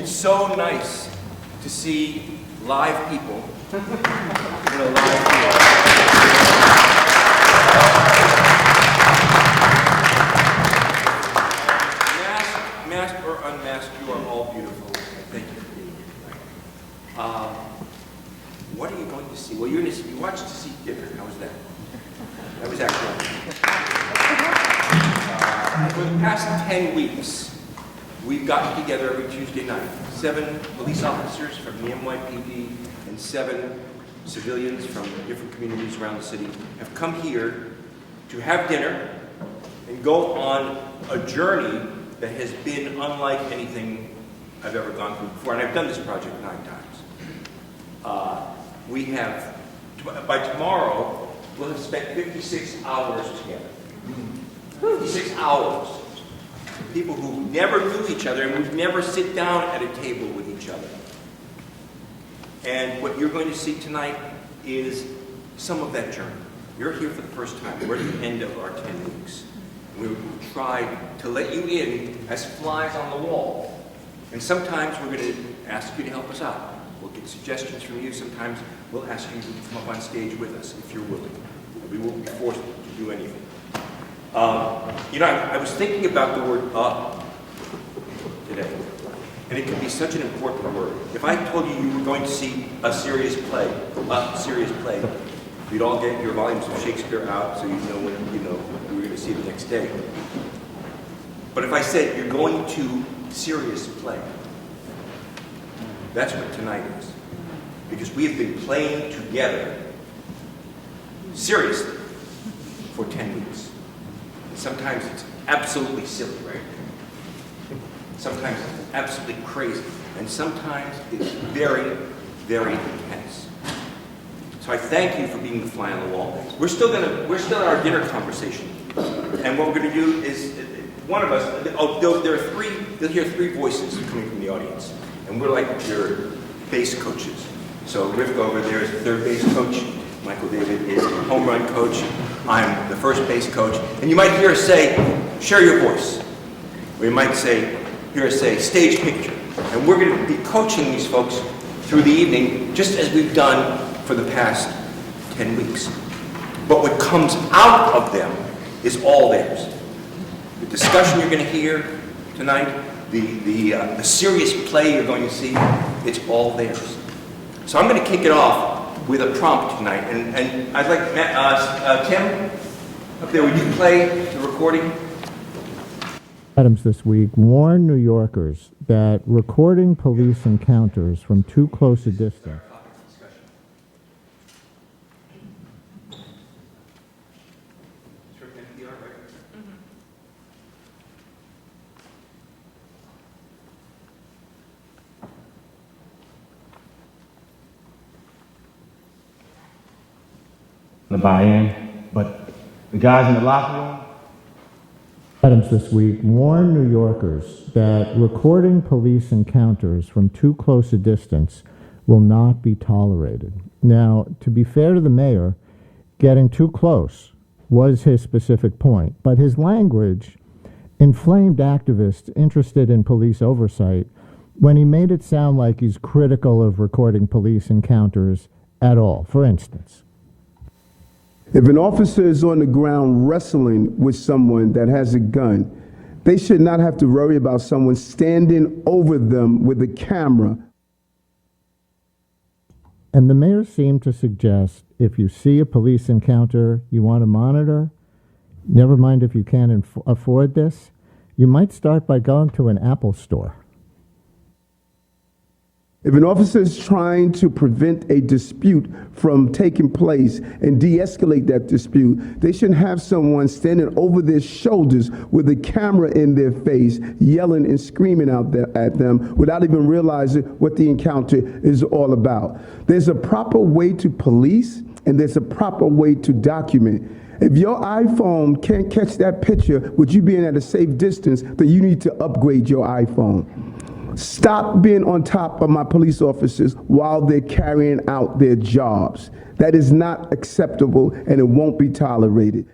It's so nice to see live people in a live theater. Masked or unmasked, you are all beautiful. Thank you for being here tonight. What are you going to see? Well, you watched To See Dinner. How was that? That was excellent. For the past 10 weeks, we've gotten together every Tuesday night. 7 police officers from the NYPD and 7 civilians from different communities around the city have come here to have dinner and go on a journey that has been unlike anything I've ever gone through before. And I've done this project 9 times. We have, by tomorrow, we'll have spent 56 hours together. 56 hours. People who never knew each other and would never sit down at a table with each other. And what you're going to see tonight is some of that journey. You're here for the first time. We're at the end of our 10 weeks. We tried to let you in as flies on the wall. And sometimes we're going to ask you to help us out. We'll get suggestions from you. Sometimes we'll ask you to come up on stage with us if you're willing. We won't be forced to do anything. I was thinking about the word "up" today, and it can be such an important word. If I told you you were going to see a serious play, you'd all get your volumes of Shakespeare out so you know when you were going to see it the next day. But if I said you're going to serious play, that's what tonight is, because we have been playing together seriously for 10 weeks. Sometimes it's absolutely silly, right? Sometimes it's absolutely crazy. And sometimes it's very, very intense. So I thank you for being the fly on the wall. We're still at our dinner conversation. And what we're going to do is, one of us, they'll hear 3 voices coming from the audience. And we're like your base coaches. So Rick over there is the third base coach. Michael David is the home run coach. I'm the first base coach. And you might hear us say, share your voice. Or you might hear us say, stage picture. And we're going to be coaching these folks through the evening, just as we've done for the past 10 weeks. But what comes out of them is all theirs. The discussion you're going to hear tonight, the serious play you're going to see, it's all theirs. So I'm going to kick it off with a prompt tonight, and I'd like Tim up there. Would you play the recording? Adams this week warned New Yorkers that recording police encounters from too close a distance. The buy-in, but the guys in the locker room. Adams this week warned New Yorkers that recording police encounters from too close a distance will not be tolerated. Now, to be fair to the mayor, getting too close was his specific point, but his language inflamed activists interested in police oversight when he made it sound like he's critical of recording police encounters at all. For instance, if an officer is on the ground wrestling with someone that has a gun, they should not have to worry about someone standing over them with a camera. And the mayor seemed to suggest if you see a police encounter you want to monitor, never mind if you can't afford this, you might start by going to an Apple store. If an officer is trying to prevent a dispute from taking place and de-escalate that dispute, they shouldn't have someone standing over their shoulders with a camera in their face, yelling and screaming out at them without even realizing what the encounter is all about. There's a proper way to police, and there's a proper way to document. If your iPhone can't catch that picture with you being at a safe distance, then you need to upgrade your iPhone. Stop being on top of my police officers while they're carrying out their jobs. That is not acceptable, and it won't be tolerated.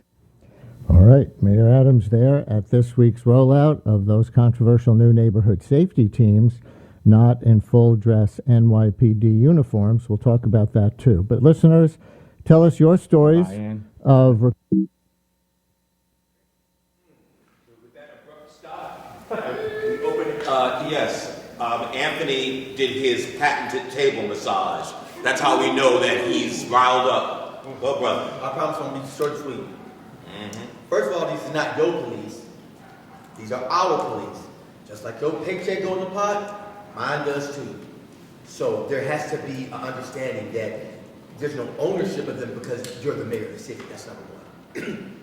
All right, Mayor Adams there at this week's rollout of those controversial new neighborhood safety teams. not in full dress NYPD uniforms. We'll talk about that too. But listeners, tell us your stories Ryan. of Yes, Anthony did his patented table massage. That's how we know that he's riled up. Well, brother. I promise I'm gonna be short and sweet. First of all, these are not your police. These are our police. Just like your paycheck goes in the pot, mine does too. So there has to be an understanding that there's no ownership of them because you're the mayor of the city. That's number one.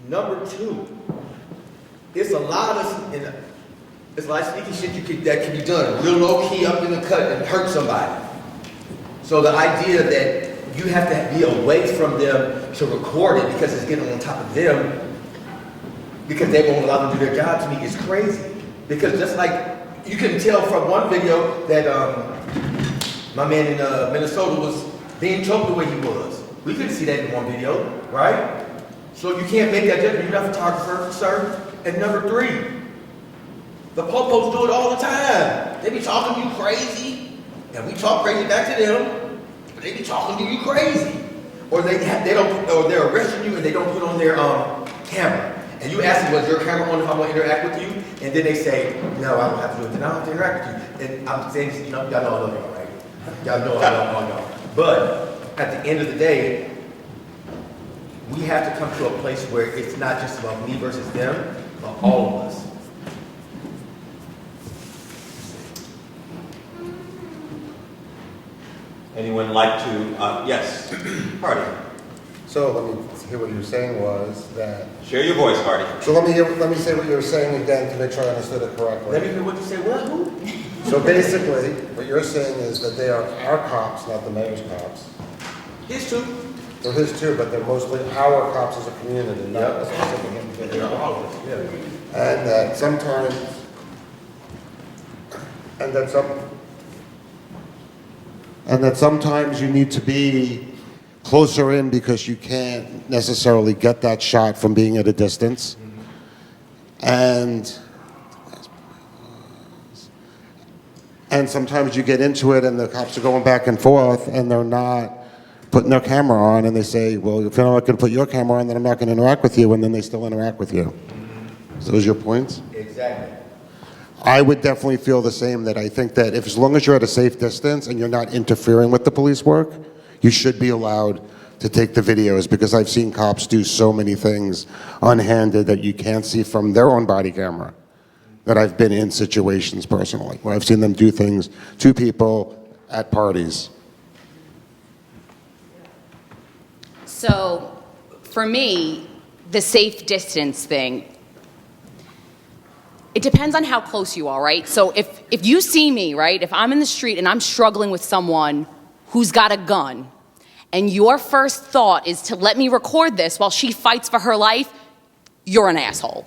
Number two, it's a lot of it's a lot of sneaky shit that can be done real low key up in the cut and hurt somebody. So the idea that you have to be away from them to record it because it's getting on top of them because they won't allow them to do their job to me is crazy. Because just like you can tell from one video that my man in Minnesota was being choked the way he was. We couldn't see that in one video, right? So you can't make that judgment. You're not a photographer, sir. And number three, the popos do it all the time. They be talking to you crazy, and we talk crazy back to them, but they be talking to you crazy. Or they're arresting you and they don't put on their camera. And you ask them, was your camera on if I want to interact with you? And then they say, no, I don't have to do it. Then I don't have to interact with you. And I'm saying, y'all know I love y'all, right? Y'all know I love all y'all. But at the end of the day, we have to come to a place where it's not just about me versus them, but all of us. Anyone like to, yes, Hardy. So let me hear what you were saying was that. Share your voice, Hardy. So let me say what you were saying again to make sure I understood it correctly. Let me hear what you say. What? Who? So basically, what you're saying is that they are our cops, not the mayor's cops. His too. They're his too, but they're mostly our cops as a community, not a specific They're individual. all of us. Yeah. And that sometimes, and that sometimes you need to be closer in because you can't necessarily get that shot from being at a distance. And sometimes you get into it and the cops are going back and forth and they're not putting their camera on and they say, well, if you're not going to put your camera on, then I'm not going to interact with you, and then they still interact with you. So those are your points? Exactly. I would definitely feel the same, that I think that if, as long as you're at a safe distance and you're not interfering with the police work, you should be allowed to take the videos, because I've seen cops do so many things unhanded that you can't see from their own body camera. That I've been in situations personally where I've seen them do things to people at parties. So, for me, the safe distance thing, it depends on how close you are, right? So if you see me, right, if I'm in the street and I'm struggling with someone who's got a gun, and your first thought is to let me record this while she fights for her life, you're an asshole.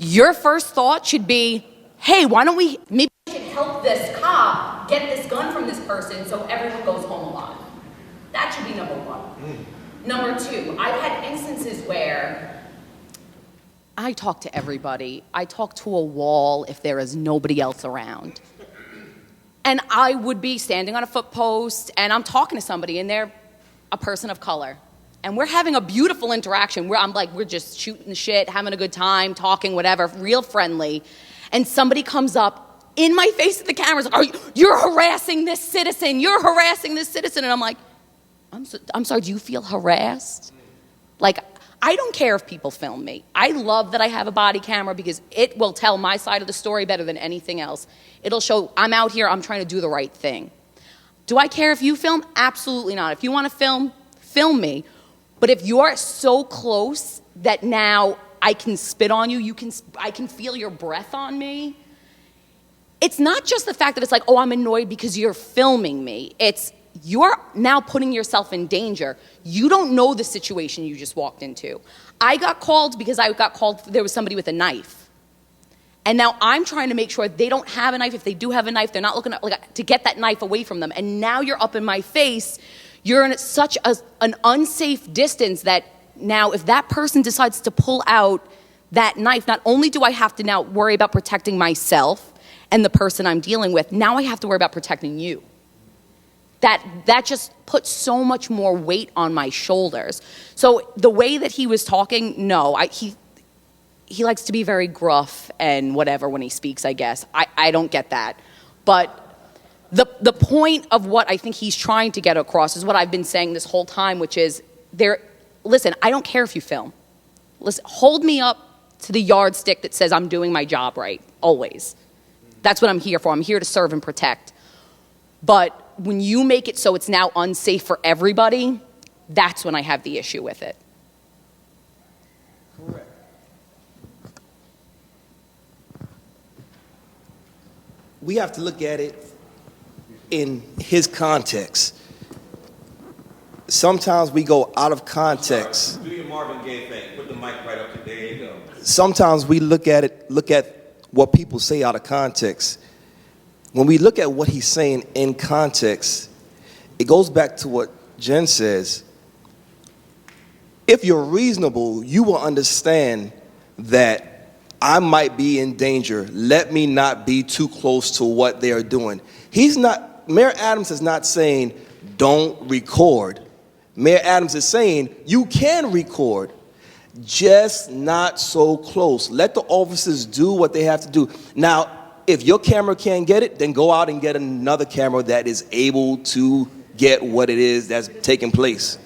Your first thought should be, hey, why don't we maybe help this cop get this gun from this person so everyone goes home alive. That should be number one. Number two, I've had instances where I talk to everybody. I talk to a wall if there is nobody else around. And I would be standing on a foot post and I'm talking to somebody and they're a person of color. And we're having a beautiful interaction where we're just shooting the shit, having a good time, talking, whatever, real friendly. And somebody comes up in my face at the cameras, you're harassing this citizen, you're harassing this citizen. And I'm like, I'm sorry, do you feel harassed? Like, I don't care if people film me. I love that I have a body camera because it will tell my side of the story better than anything else. It'll show I'm out here, I'm trying to do the right thing. Do I care if you film? Absolutely not. If you want to film me. But if you're so close that now I can spit on you, I can feel your breath on me. It's not just the fact that it's like, oh, I'm annoyed because you're filming me. It's you're now putting yourself in danger. You don't know the situation you just walked into. I got called because there was somebody with a knife. And now I'm trying to make sure they don't have a knife. If they do have a knife, they're not looking to get that knife away from them. And now you're up in my face. You're in such an unsafe distance that now if that person decides to pull out that knife, not only do I have to now worry about protecting myself and the person I'm dealing with, now I have to worry about protecting you. That just puts so much more weight on my shoulders. So the way that he was talking, no, he likes to be very gruff and whatever when he speaks, I guess. I don't get that. But the point of what I think he's trying to get across is what I've been saying this whole time, which is, listen, I don't care if you film. Listen, hold me up to the yardstick that says I'm doing my job right, always. That's what I'm here for. I'm here to serve and protect. But when you make it so it's now unsafe for everybody, that's when I have the issue with it. Correct. We have to look at it in his context. Sometimes we go out of context. Do your Marvin Gaye thing. Put the mic right up to there. You go. Sometimes we look at what people say out of context. When we look at what he's saying in context, it goes back to what Jen says. If you're reasonable, you will understand that I might be in danger. Let me not be too close to what they are doing. Mayor Adams is not saying don't record. Mayor Adams is saying you can record, just not so close. Let the officers do what they have to do. Now, if your camera can't get it, then go out and get another camera that is able to get what it is that's taking place.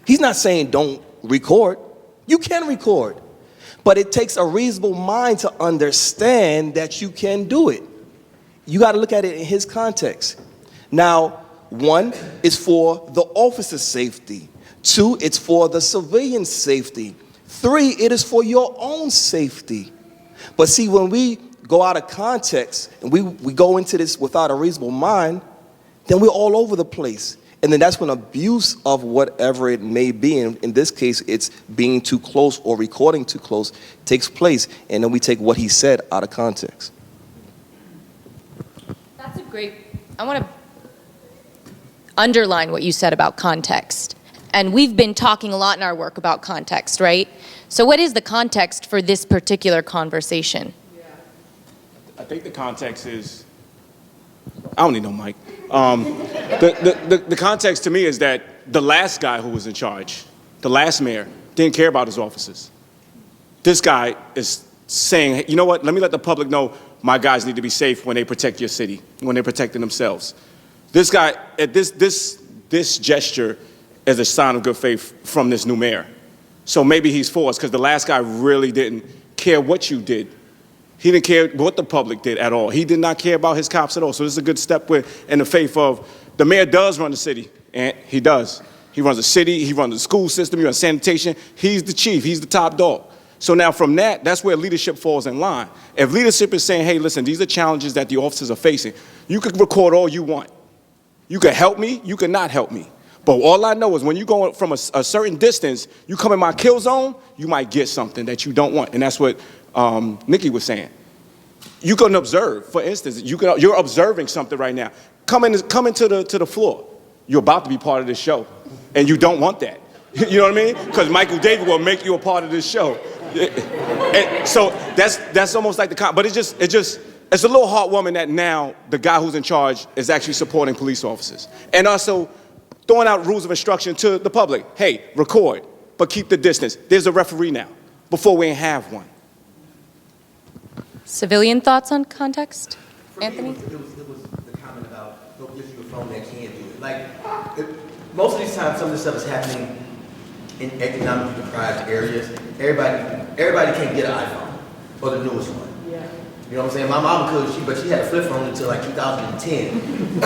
He's not saying don't record. You can record. But it takes a reasonable mind to understand that you can do it. You got to look at it in his context. Now, 1 is for the officer's safety. 2, it's for the civilian's safety. 3, it is for your own safety. But see, when we go out of context and we go into this without a reasonable mind, then we're all over the place. And then that's when abuse of whatever it may be, in this case, it's being too close or recording too close, takes place. And then we take what he said out of context. That's a great, I want to underline what you said about context. And we've been talking a lot in our work about context, right? So what is the context for this particular conversation? I think the context is, I don't need no mic. The context to me is that the last guy who was in charge, the last mayor, didn't care about his officers. This guy is saying, you know what, let me let the public know my guys need to be safe when they protect your city, when they're protecting themselves. This guy, this gesture is a sign of good faith from this new mayor. So maybe he's for us, because the last guy really didn't care what you did. He didn't care what the public did at all. He did not care about his cops at all. So this is a good step in the faith of the mayor does run the city, and he does. He runs the city, he runs the school system, he runs sanitation. He's the chief, he's the top dog. So now from that's where leadership falls in line. If leadership is saying, hey, listen, these are challenges that the officers are facing, you could record all you want. You could help me, you could not help me. But all I know is when you go from a certain distance, you come in my kill zone, you might get something that you don't want. And that's what Nikki was saying. You can observe, for instance, you're observing something right now. Come into the floor. You're about to be part of this show, and you don't want that. You know what I mean? Because Michael David will make you a part of this show. And so that's almost like but it's a little heartwarming that now the guy who's in charge is actually supporting police officers, and also throwing out rules of instruction to the public. Hey, record, but keep the distance. There's a referee now. Before we ain't have one. Civilian thoughts on context? Anthony? It was the comment about don't give you a phone that can't do it. Like, most of these times, some of this stuff is happening in economically deprived areas. Everybody can't get an iPhone or the newest one. Yeah. You know what I'm saying? My mom could, but she had a flip phone until like 2010.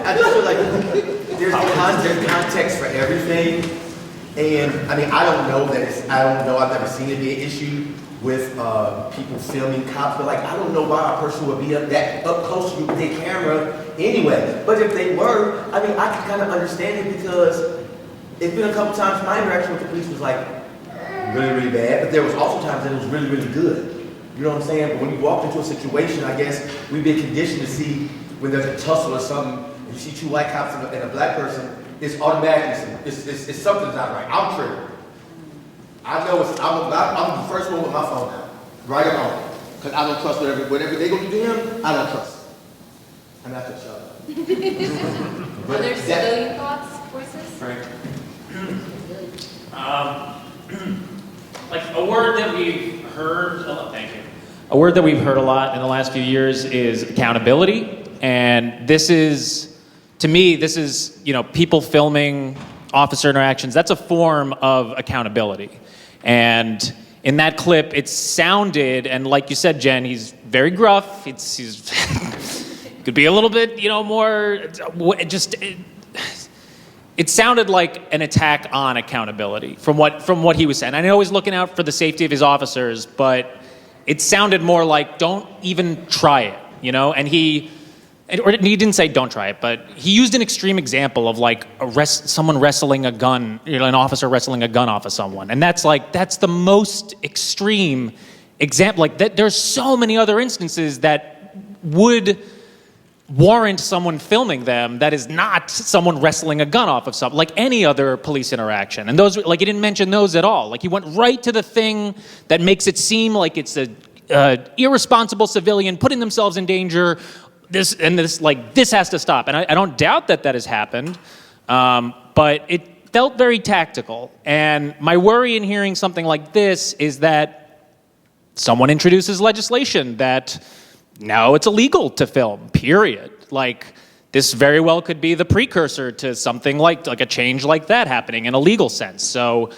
I just feel like there's context for everything, and I mean I don't know, I've never seen it be an issue with people filming cops, but like I don't know why a person would be up close to you with their camera anyway. But if they were, I mean I can kind of understand it, because it's been a couple times my interaction with the police was like really, really bad, but there was also times that it was really, really good. You know what I'm saying? But when you walk into a situation, I guess we've been conditioned to see when there's a tussle or something, you see 2 white cops and a black person, it's automatically, it's something's not right. I'm triggered. I know I'm the first one with my phone now, right or wrong, because I don't trust whatever they gonna do to him. I don't trust. I'm not gonna shut up. Other civilian thoughts, voices? Frank? Like a word that we've heard, thank you. A word that we've heard a lot in the last few years is accountability. And this is, to me, this is, people filming officer interactions. That's a form of accountability. And in that clip, it sounded, and like you said, Jen, he's very gruff. He's could be a little bit, more, it sounded like an attack on accountability from what he was saying. I know he's looking out for the safety of his officers, but it sounded more like don't even try it, And he didn't say don't try it, but he used an extreme example of like someone wrestling a gun, an officer wrestling a gun off of someone, and that's the most extreme example. Like that, there's so many other instances that would warrant someone filming them that is not someone wrestling a gun off of someone, like any other police interaction. And those, like, he didn't mention those at all. Like, he went right to the thing that makes it seem like it's a irresponsible civilian putting themselves in danger. This has to stop. And I don't doubt that has happened, but it felt very tactical. And my worry in hearing something like this is that someone introduces legislation that now it's illegal to film, period. Like, this very well could be the precursor to something like a change like that happening in a legal sense. So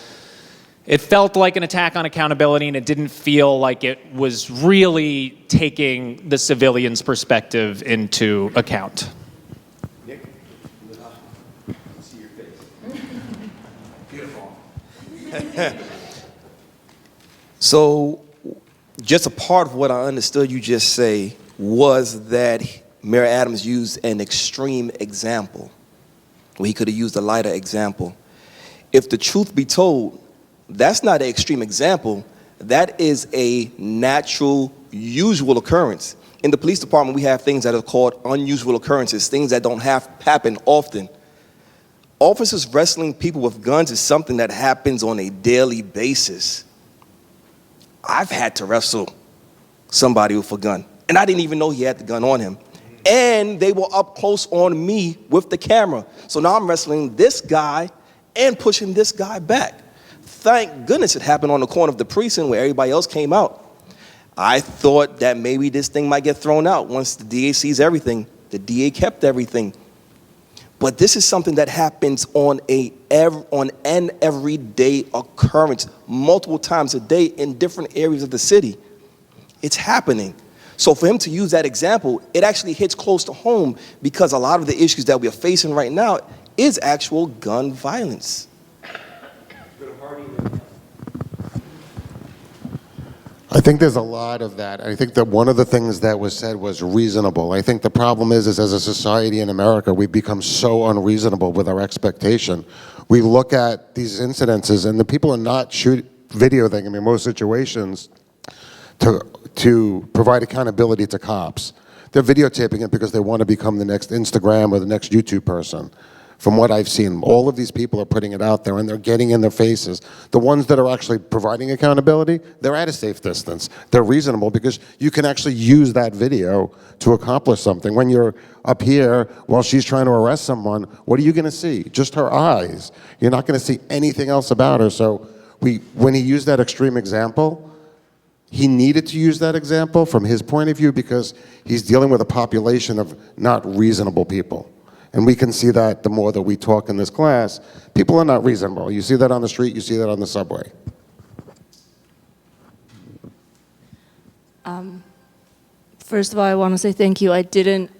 it felt like an attack on accountability, and it didn't feel like it was really taking the civilian's perspective into account. Nick, see your face. Beautiful. So, just a part of what I understood you just say was that Mayor Adams used an extreme example. Well, he could have used a lighter example. If the truth be told, that's not an extreme example. That is a natural, usual occurrence. In the police department, we have things that are called unusual occurrences, things that don't happen often. Officers wrestling people with guns is something that happens on a daily basis. I've had to wrestle somebody with a gun, and I didn't even know he had the gun on him. And they were up close on me with the camera. So now I'm wrestling this guy and pushing this guy back. Thank goodness it happened on the corner of the precinct where everybody else came out. I thought that maybe this thing might get thrown out once the DA sees everything. The DA kept everything. But this is something that happens on an everyday occurrence, multiple times a day in different areas of the city. It's happening. So for him to use that example, it actually hits close to home because a lot of the issues that we are facing right now is actual gun violence. I think there's a lot of that. I think that one of the things that was said was reasonable. I think the problem is as a society in America, we've become so unreasonable with our expectation. We look at these incidences, and the people are not videoing them in most situations to provide accountability to cops. They're videotaping it because they want to become the next Instagram or the next YouTube person. From what I've seen, all of these people are putting it out there and they're getting in their faces. The ones that are actually providing accountability, they're at a safe distance. They're reasonable because you can actually use that video to accomplish something. When you're up here while she's trying to arrest someone, what are you going to see? Just her eyes. You're not going to see anything else about her. So when he used that extreme example, he needed to use that example from his point of view because he's dealing with a population of not reasonable people. And we can see that the more that we talk in this class, people are not reasonable. You see that on the street, you see that on the subway. First of all, I want to say thank you. It didn't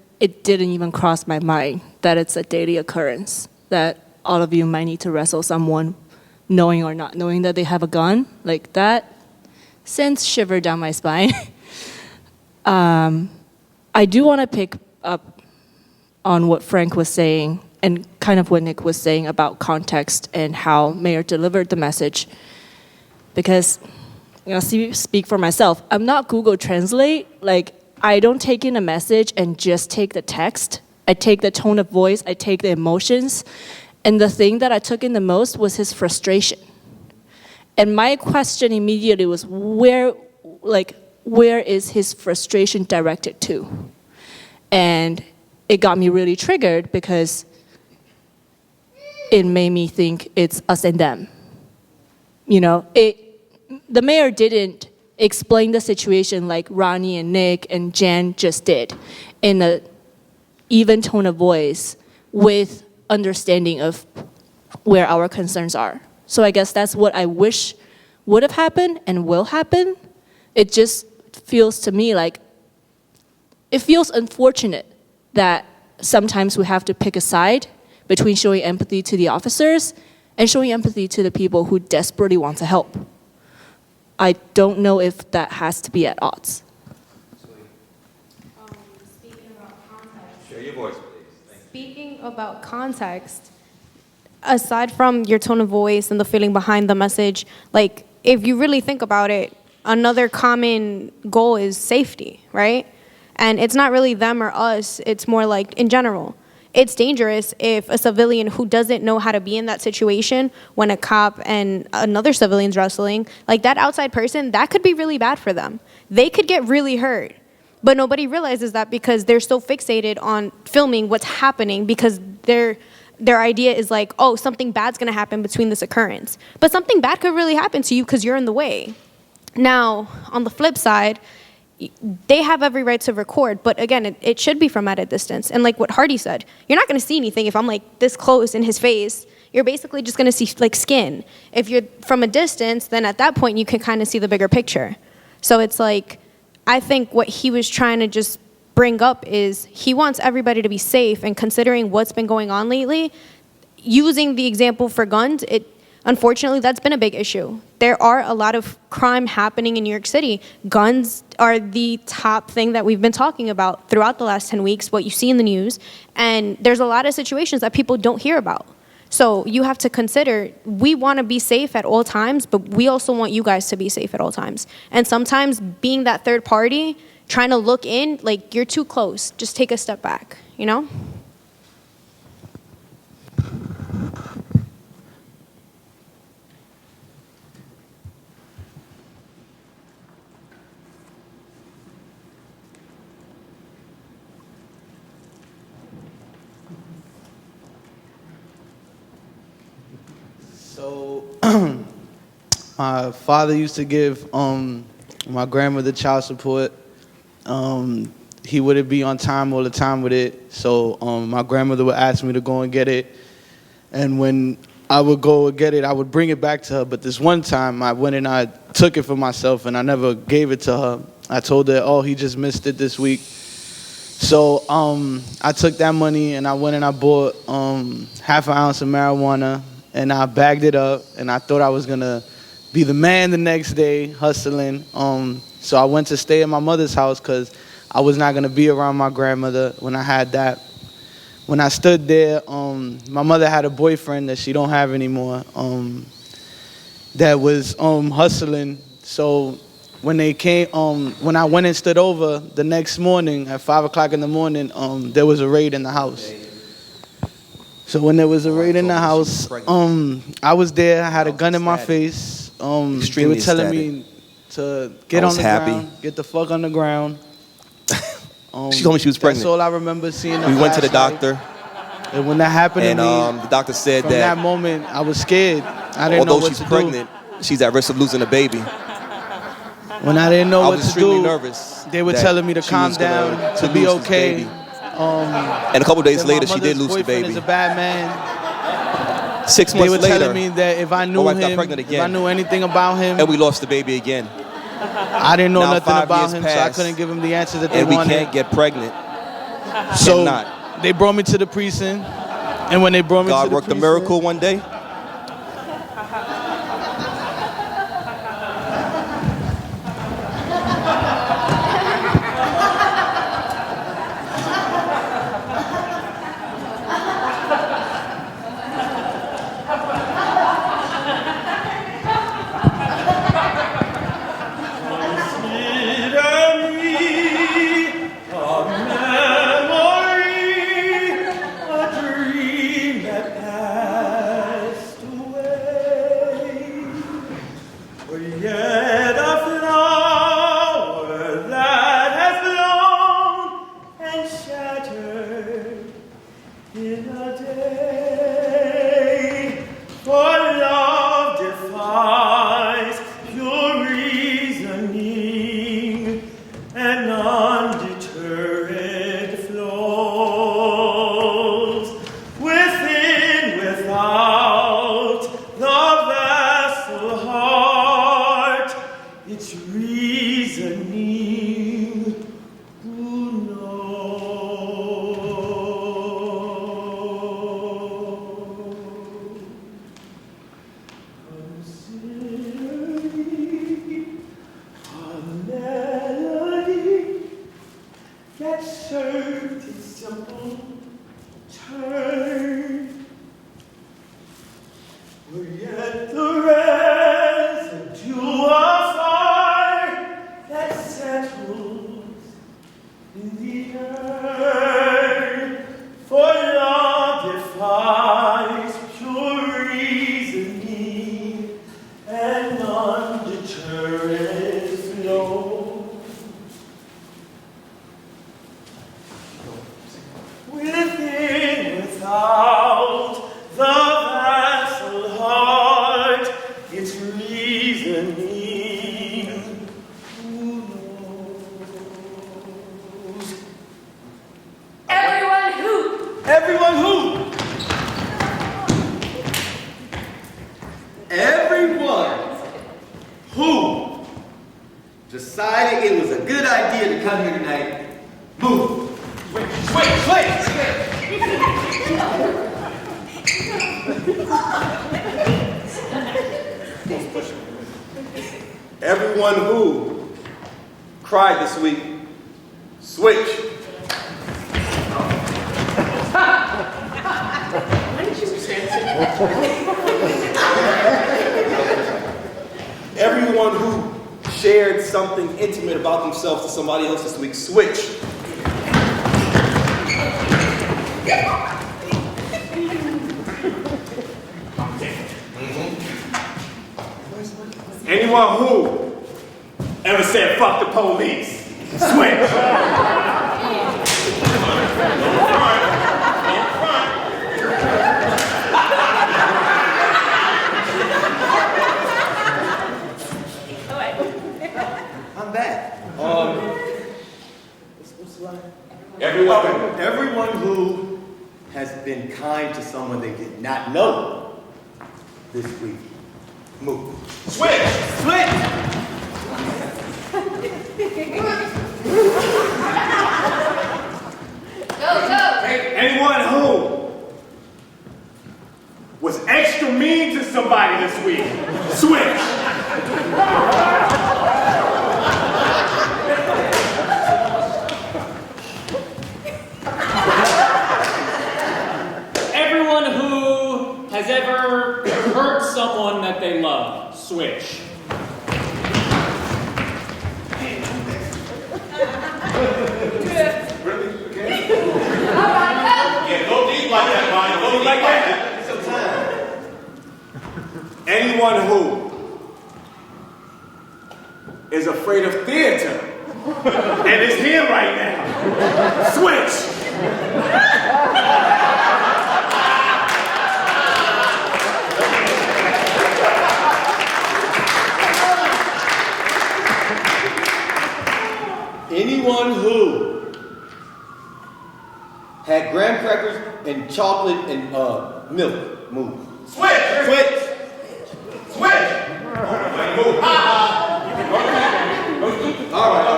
even cross my mind that it's a daily occurrence, that all of you might need to wrestle someone knowing or not knowing that they have a gun. Like that sends shiver down my spine. I do want to pick up on what Frank was saying and kind of what Nick was saying about context and how Mayor delivered the message. Because, speak for myself, I'm not Google Translate. Like, I don't take in a message and just take the text. I take the tone of voice, I take the emotions. And the thing that I took in the most was his frustration. And my question immediately was, where is his frustration directed to? And it got me really triggered because it made me think it's us and them. You know, the mayor didn't explain the situation like Ronnie and Nick and Jan just did, in an even tone of voice with understanding of where our concerns are. So I guess that's what I wish would have happened and will happen. It just feels to me like, it feels unfortunate that sometimes we have to pick a side between showing empathy to the officers and showing empathy to the people who desperately want to help. I don't know if that has to be at odds. Share your voice, please. Speaking about context, aside from your tone of voice and the feeling behind the message, like, if you really think about it, another common goal is safety, right? And it's not really them or us, it's more like in general. It's dangerous if a civilian who doesn't know how to be in that situation, when a cop and another civilian's wrestling, like that outside person, that could be really bad for them. They could get really hurt. But nobody realizes that because they're so fixated on filming what's happening, because their idea is like, oh, something bad's gonna happen between this occurrence. But something bad could really happen to you because you're in the way. Now, on the flip side, they have every right to record, but again, it should be from at a distance. And like what Hardy said, you're not gonna see anything if I'm like this close in his face. You're basically just gonna see like skin. If you're from a distance, then at that point you can kind of see the bigger picture. So it's like, I think what he was trying to just bring up is he wants everybody to be safe, and considering what's been going on lately, using the example for guns, unfortunately, that's been a big issue. There are a lot of crime happening in New York City. Guns are the top thing that we've been talking about throughout the last 10 weeks, what you see in the news. And there's a lot of situations that people don't hear about. So you have to consider, we want to be safe at all times, but we also want you guys to be safe at all times. And sometimes being that third party, trying to look in, like, you're too close. Just take a step back, you know? So, my father used to give my grandmother child support. He wouldn't be on time all the time with it, so my grandmother would ask me to go and get it. And when I would go and get it, I would bring it back to her. But this one time, I went and I took it for myself, and I never gave it to her. I told her, oh, he just missed it this week. So I took that money and I went and I bought half an ounce of marijuana, and I bagged it up, and I thought I was gonna be the man the next day, hustling. So I went to stay at my mother's house because I was not gonna be around my grandmother when I had that. When I stood there, my mother had a boyfriend that she don't have anymore, that was hustling. So when they came, when I went and stood over the next morning at 5 o'clock in the morning, there was a raid in the house. So when there was a raid in the house, I was there. I had a gun in my face. They were telling me to get on the ground, get the fuck on the ground. She told me she was pregnant. That's all I remember seeing. We went to the doctor. And when that happened and, to me, the doctor said from that that moment, I was scared. I didn't know although what she's to pregnant, she's at risk of losing a baby. When I didn't know what to do, I was extremely nervous. They were telling me to calm down, to be okay. And a couple days later, she did lose the baby. Is a bad man. 6 months They were later, telling me that if I knew my wife got him, pregnant if again. I knew anything about him, and we lost the baby again. I didn't know Now nothing 5 about years him, so I passed, couldn't give him the answers that they and we wanted. can't get pregnant. So Cannot. they brought me to the precinct, and when they brought me God to the worked a precinct, miracle one day. In a day for love defies pure reasoning and undeterred flows within, without the vessel heart, its reasoning. Who knows? Considering a melody that served its simple turn, were yet the residue of fire that settles in the earth. For love defies pure reasoning and undeterred flow. Within, without the vassal heart, its reasoning. Who knows? Everyone who? Everyone who? Everyone who decided it was a good idea to come here tonight, move. Wait. Everyone who cried this week, switch. Everyone who shared something intimate about themselves to somebody else this week, switch. Anyone who ever said fuck the police, switch. I'm back. What's the line? Everyone who has been kind to someone they did not know this week, move. switch. Anyone who was extra mean to somebody this week, switch. Everyone who has ever hurt someone that they love, switch. Yeah, go deep like that, Ryan. Go deep like that. Anyone who is afraid of theater and is here right now, switch. Anyone who had graham crackers and chocolate and milk, move. Switch. Move. All right.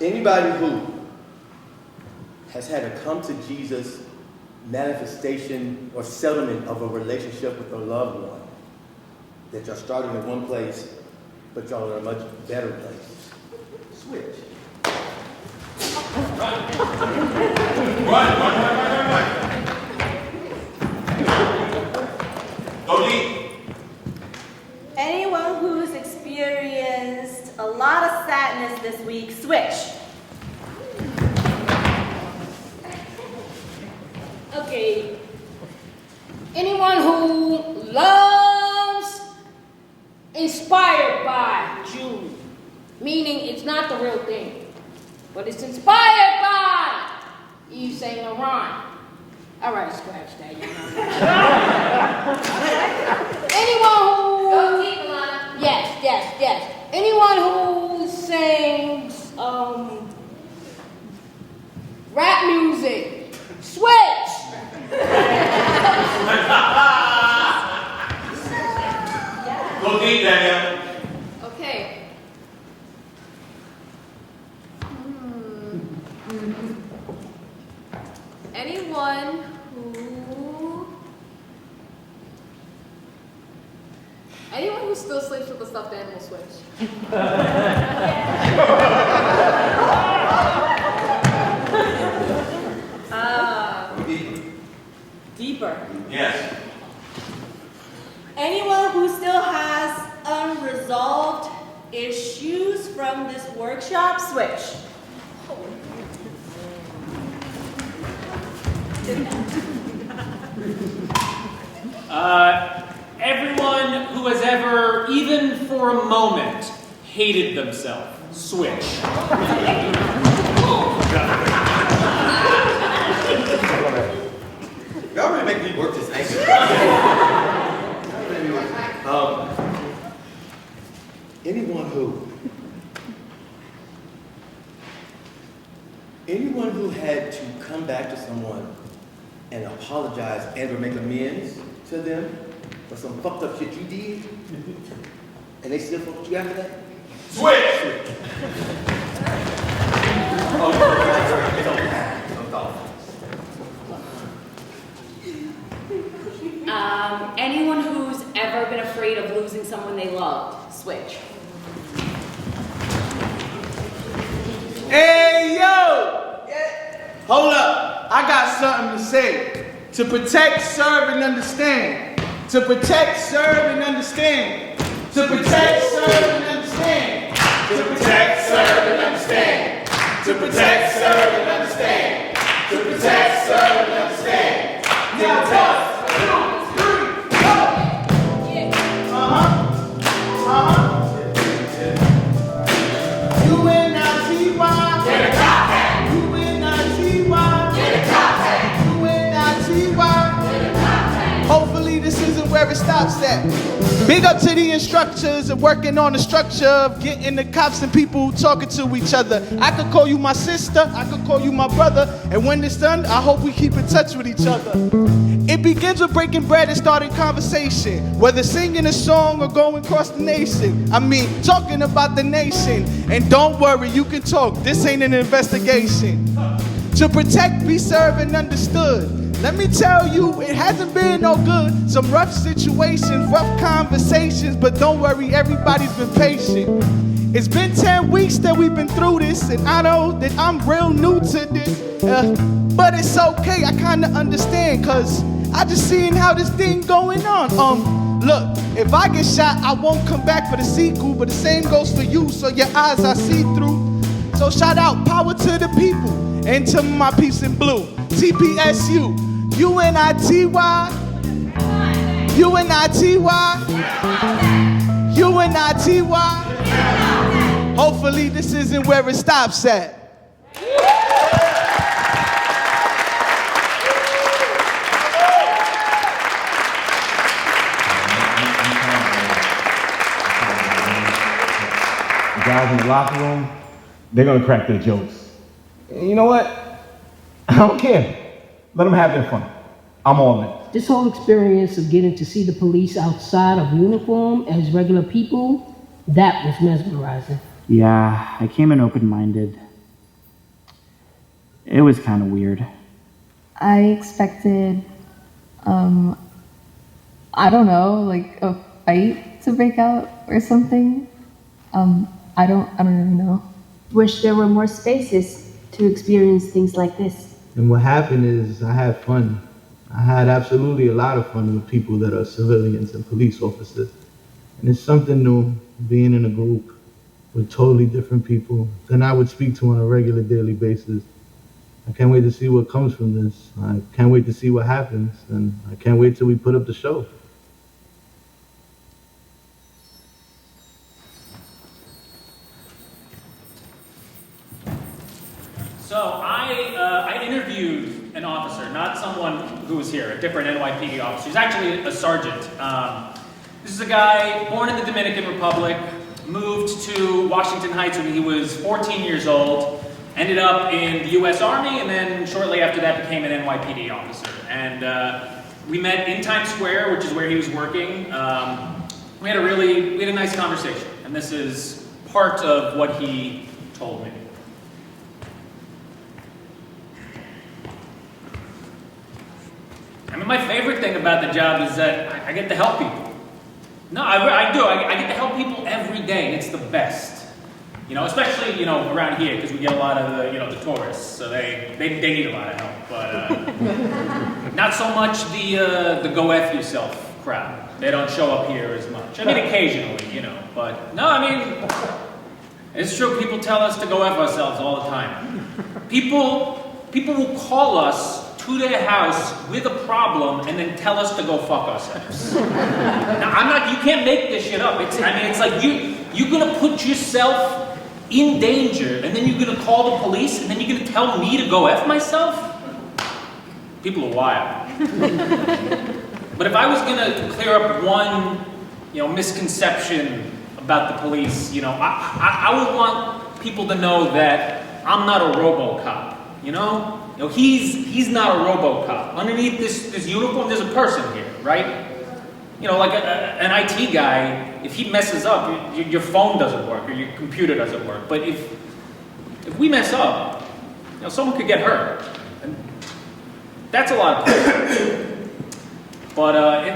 Anybody who has had a come to Jesus manifestation or settlement of a relationship with a loved one, that y'all started in one place, but y'all are in a much better place. Switch. Run. Go deep. Anyone who's experienced a lot of sadness this week, switch. Okay. Anyone who loves inspired by June, meaning it's not the real thing, but it's inspired by You saying a rhyme. All right, scratch that. You know. Anyone who... Go deep, Alana. Yes. Anyone who sings, rap music. Switch! Go deep, Daniel. Okay. Anyone who still sleeps with a stuffed animal switch. Deeper. Yes. Anyone who still has unresolved issues from this workshop, switch. Everyone who has ever, even for a moment, hated themselves, switch. Y'all really make me work this night. Anyone who had to come back to someone and apologize and or make amends to them for some fucked up shit you did, and they still fuck with you after that? Switch! Anyone who's ever been afraid of losing someone they loved, switch. Hey, yo! Hold up. I got something to say. To protect, serve, and understand. To protect, serve, and understand. To protect, serve, and understand. To protect, serve, and understand. To protect, serve, and understand. To protect, serve, and understand. Now, 1, 2, 3, go! U-N-I-T-Y. Get a cop hat. U-N-I-T-Y. Get a cop hat. U-N-I-T-Y. Get a cop hat. Hopefully this isn't where it stops at. Big up to the instructors and working on the structure of getting the cops and people talking to each other. I could call you my sister, I could call you my brother, and when it's done, I hope we keep in touch with each other. It begins with breaking bread and starting conversation, whether singing a song or going across the nation. I mean, talking about the nation. And don't worry, you can talk, this ain't an investigation. To protect, be served, and understood. Let me tell you, it hasn't been no good. Some rough situations, rough conversations, but don't worry, everybody's been patient. It's been 10 weeks that we've been through this, and I know that I'm real new to this. But it's okay, I kinda understand, cause I just seen how this thing going on. Look, if I get shot, I won't come back for the sequel, but the same goes for you, so your eyes I see through. So shout out, power to the people, and to my peeps in blue. TPSU, U-N-I-T-Y, U-N-I-T-Y, U-N-I-T-Y. Hopefully this isn't where it stops at. The guys in the locker room, they're gonna crack their jokes. And you know what? I don't care. Let them have their fun. I'm all in. This whole experience of getting to see the police outside of uniform as regular people, that was mesmerizing. Yeah, I came in open-minded. It was kind of weird. I expected, I don't know, like a fight to break out or something. I don't even know. Wish there were more spaces to experience things like this. And what happened is I had fun. I had absolutely a lot of fun with people that are civilians and police officers. And it's something new being in a group with totally different people than I would speak to on a regular daily basis. I can't wait to see what comes from this. I can't wait to see what happens. And I can't wait till we put up the show. So I interviewed interviewed an officer, not someone who was here, a different NYPD officer. He's actually a sergeant. This is a guy born in the Dominican Republic, moved to Washington Heights when he was 14 years old, ended up in the U.S. Army, and then shortly after that became an NYPD officer. And we met in Times Square, which is where he was working. We had a nice conversation, and this is part of what he told me. I mean, my favorite thing about the job is that I get to help people. No, I do. I get to help people every day, and it's the best. You know, especially, you know, around here, because we get a lot of the, you know, the tourists, so they need a lot of help. But not so much the go F yourself crowd. They don't show up here as much. I mean, occasionally, you know, but no, I mean, it's true. People tell us to go F ourselves all the time. People will call us to their house with a problem and then tell us to go fuck ourselves. Now, you can't make this shit up. It's like you're gonna put yourself in danger and then you're gonna call the police and then you're gonna tell me to go F myself? People are wild. But if I was gonna clear up one, you know, misconception about the police, you know, I would want people to know that I'm not a RoboCop, you know? You know, he's not a RoboCop. Underneath this uniform, there's a person here, right? You know, like an IT guy, if he messes up, your phone doesn't work or your computer doesn't work. But if we mess up, you know, someone could get hurt. And that's a lot of pressure. But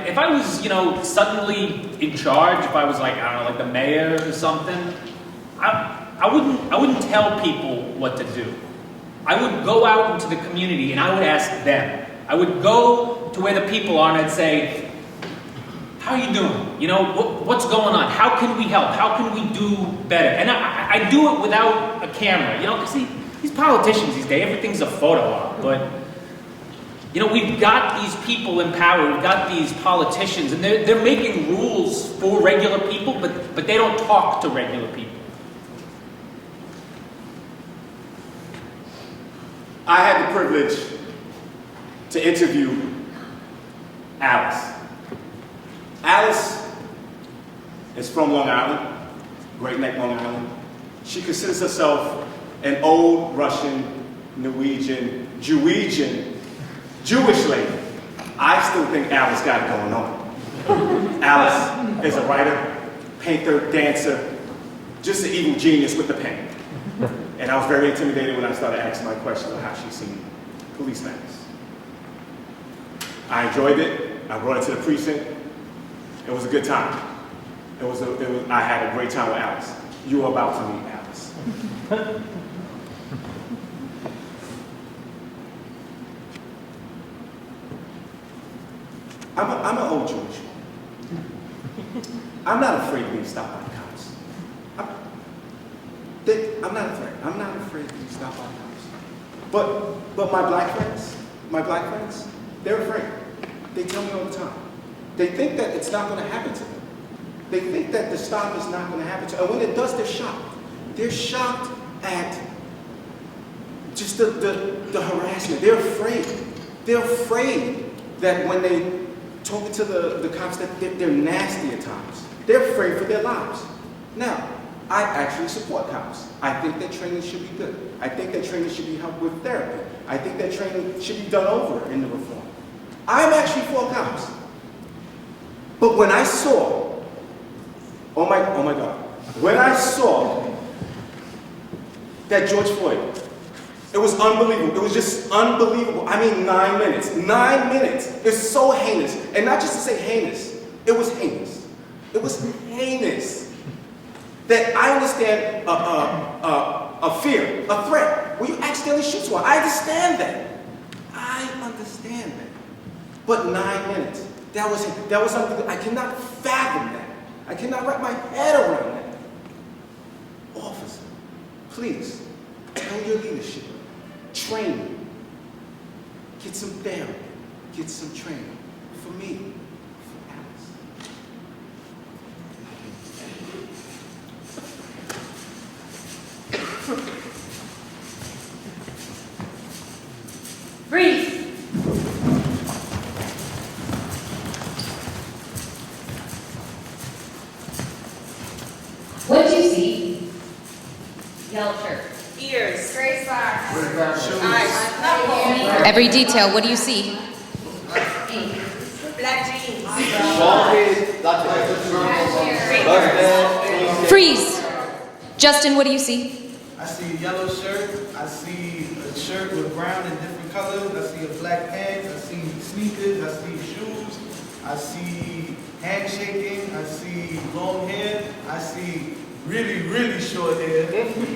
if I was, you know, suddenly in charge, if I was like, I don't know, like the mayor or something, I wouldn't tell people what to do. I would go out into the community and I would ask them. I would go to where the people are and I'd say, how are you doing? You know, what's going on? How can we help? How can we do better? And I do it without a camera, you know, because these politicians these days, everything's a photo op. But, you know, we've got these people in power, we've got these politicians, and they're making rules for regular people, but they don't talk to regular people. I had the privilege to interview Alice. Alice is from Long Island, Great Neck, Long Island. She considers herself an old Russian, Norwegian, Jewish lady. I still think Alice got it going on. Alice is a writer, painter, dancer, just an evil genius with the pen. And I was very intimidated when I started asking my questions on how she's seen police matters. I enjoyed it. I brought it to the precinct. It was a good time. I had a great time with Alice. You are about to meet Alice. I'm an old Jewish woman. I'm not afraid to be stopped by the cops. I'm not afraid. I'm not afraid to be stopped by the cops. But my black friends, they're afraid. They tell me all the time. They think that it's not going to happen to them. They think that the stop is not going to happen to them. And when it does, they're shocked. They're shocked at just the harassment. They're afraid. They're afraid that when they talk to the cops that they're nasty at times. They're afraid for their lives. Now, I actually support cops. I think that training should be good. I think that training should be helped with therapy. I think that training should be done over in the reform. I'm actually for cops. But when I saw, oh my God, when I saw that George Floyd, it was unbelievable. It was just unbelievable. I mean, 9 minutes. 9 minutes. It's so heinous. And not just to say heinous, it was heinous. It was heinous. That I understand a fear, a threat, when you accidentally shoot someone. I understand that. I understand that. But 9 minutes, that was something I cannot fathom that. I cannot wrap my head around that. Officer, please, tell your leadership, train, get some therapy, get some training for me. Freeze. What do you see? Yellow shirt. Ears. Gray socks. Shoes. Eyes. Every detail, what do you see? Black jeans. Long head, lots of Freeze. Justin, what do you see? I see a yellow shirt. I see a shirt with brown and different colors. I see a black pants. I see sneakers. I see shoes. I see handshaking. I see long hair. I see really, really short hair.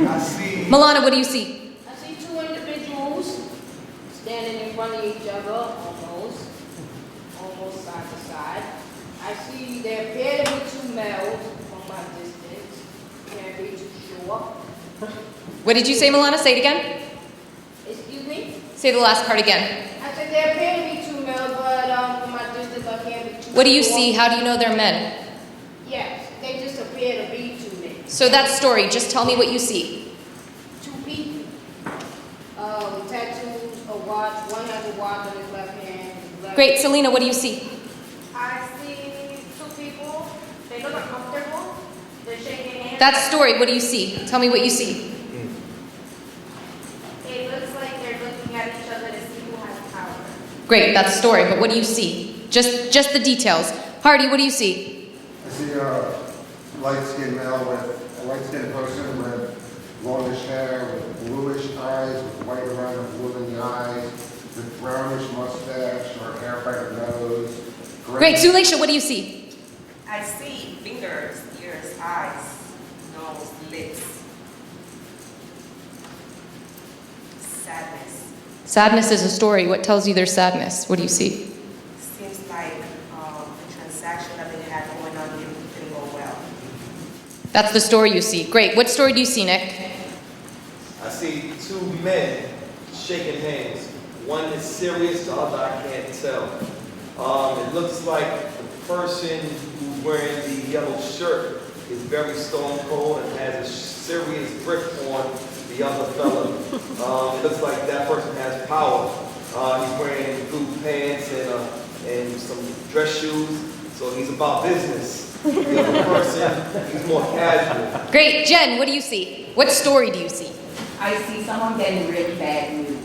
I see. Milana, what do you see? I see two individuals standing in front of each other, almost side to side. I see there appear to be two males from my distance. Can't be too sure. What did you say, Milana? Say it again. Excuse me? Say the last part again. I said there appear to be two males, but from my distance I can't be too sure. What do you see? How do you know they're men? Yes, they just appear to be two men. So that story, just tell me what you see. Two people. Tattoos, a watch. One has a watch on his left hand. Great, Selena, what do you see? I see two people. They look uncomfortable. They're shaking hands. That story, what do you see? Tell me what you see. It looks like they're looking at each other to see who has power. Great, that's story, but what do you see? Just the details. Hardy, what do you see? I see a light-skinned male with a light-skinned person with longish hair, with bluish eyes, with white around the blue in the eyes, with brownish mustache or hair by the nose. Great, Zuleisha, what do you see? I see fingers, ears, eyes, nose, lips. Sadness. Sadness is a story. What tells you there's sadness? What do you see? Seems like the transaction that they had going on didn't go well. That's the story you see. Great. What story do you see, Nick? I see two men shaking hands. One is serious, the other I can't tell. It looks like the person who's wearing the yellow shirt is very stone cold and has a serious grip on the other fella. It looks like that person has power. He's wearing blue pants and some dress shoes, so he's about business. The other person, he's more casual. Great. Jen, what do you see? What story do you see? I see someone getting really bad news.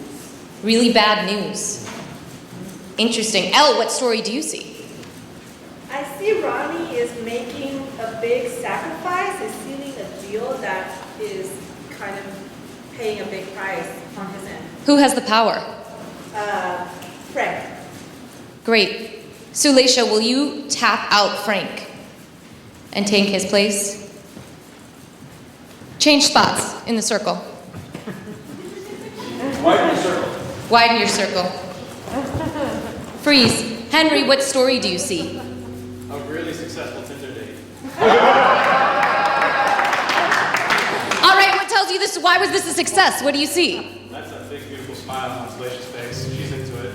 Really bad news. Interesting. Elle, what story do you see? I see Ronnie is making a big sacrifice, is sealing a deal that is kind of paying a big price on his end. Who has the power? Frank. Great. Suleisha, will you tap out Frank and take his place? Change spots in the circle. Widen your circle. Widen your circle. Freeze. Henry, what story do you see? A really successful Tinder date. All right, what tells you this? Why was this a success? What do you see? That's a big, beautiful smile on Salicia's face. She's into it.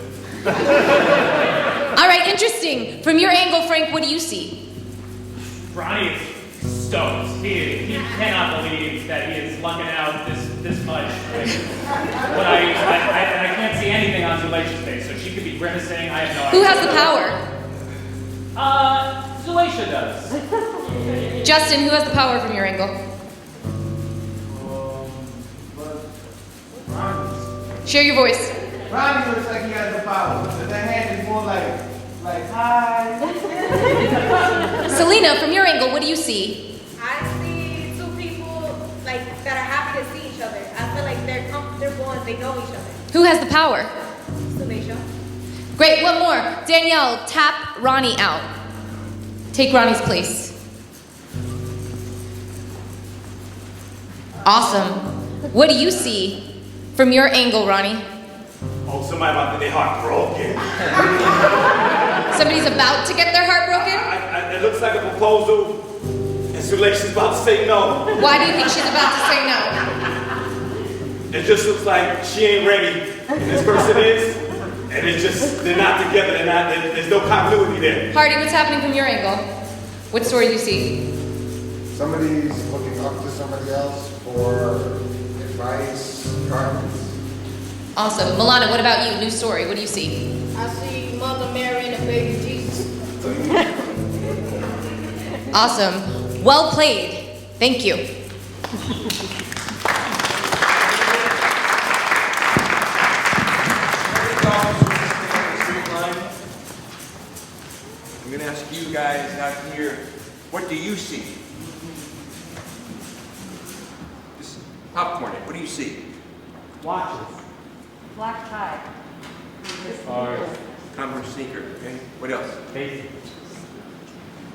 All right, interesting. From your angle, Frank, what do you see? Ronnie is stoked. He cannot believe that he is lucking out this much. But I can't see anything on Zuleisha's face, so she could be grimacing. I have no idea. Who has the power? Zuleisha does. Justin, who has the power from your angle? Share your voice. Ronnie looks like he has the power, but that hand is more like hi. Selena, from your angle, what do you see? I see two people like that are happy to see each other. I feel like they're comfortable and they know each other. Who has the power? Suleisha. Great, one more. Danielle, tap Ronnie out. Take Ronnie's place. Awesome. What do you see from your angle, Ronnie? Oh, somebody about to get their heart broken. Somebody's about to get their heart broken? It looks like a proposal, and Suleisha's about to say no. Why do you think she's about to say no? It just looks like she ain't ready, and this person is, and it's just, they're not together, there's no continuity there. Hardy, what's happening from your angle? What story do you see? Somebody's looking up to somebody else for advice, guidance. Awesome. Milana, what about you? New story. What do you see? I see Mother Mary and a baby Jesus. Awesome. Well played. Thank you. I'm going to ask you guys out here, what do you see? Just popcorn it. What do you see? Watches. Black tie. Converse sneaker. Okay. What else? Faces.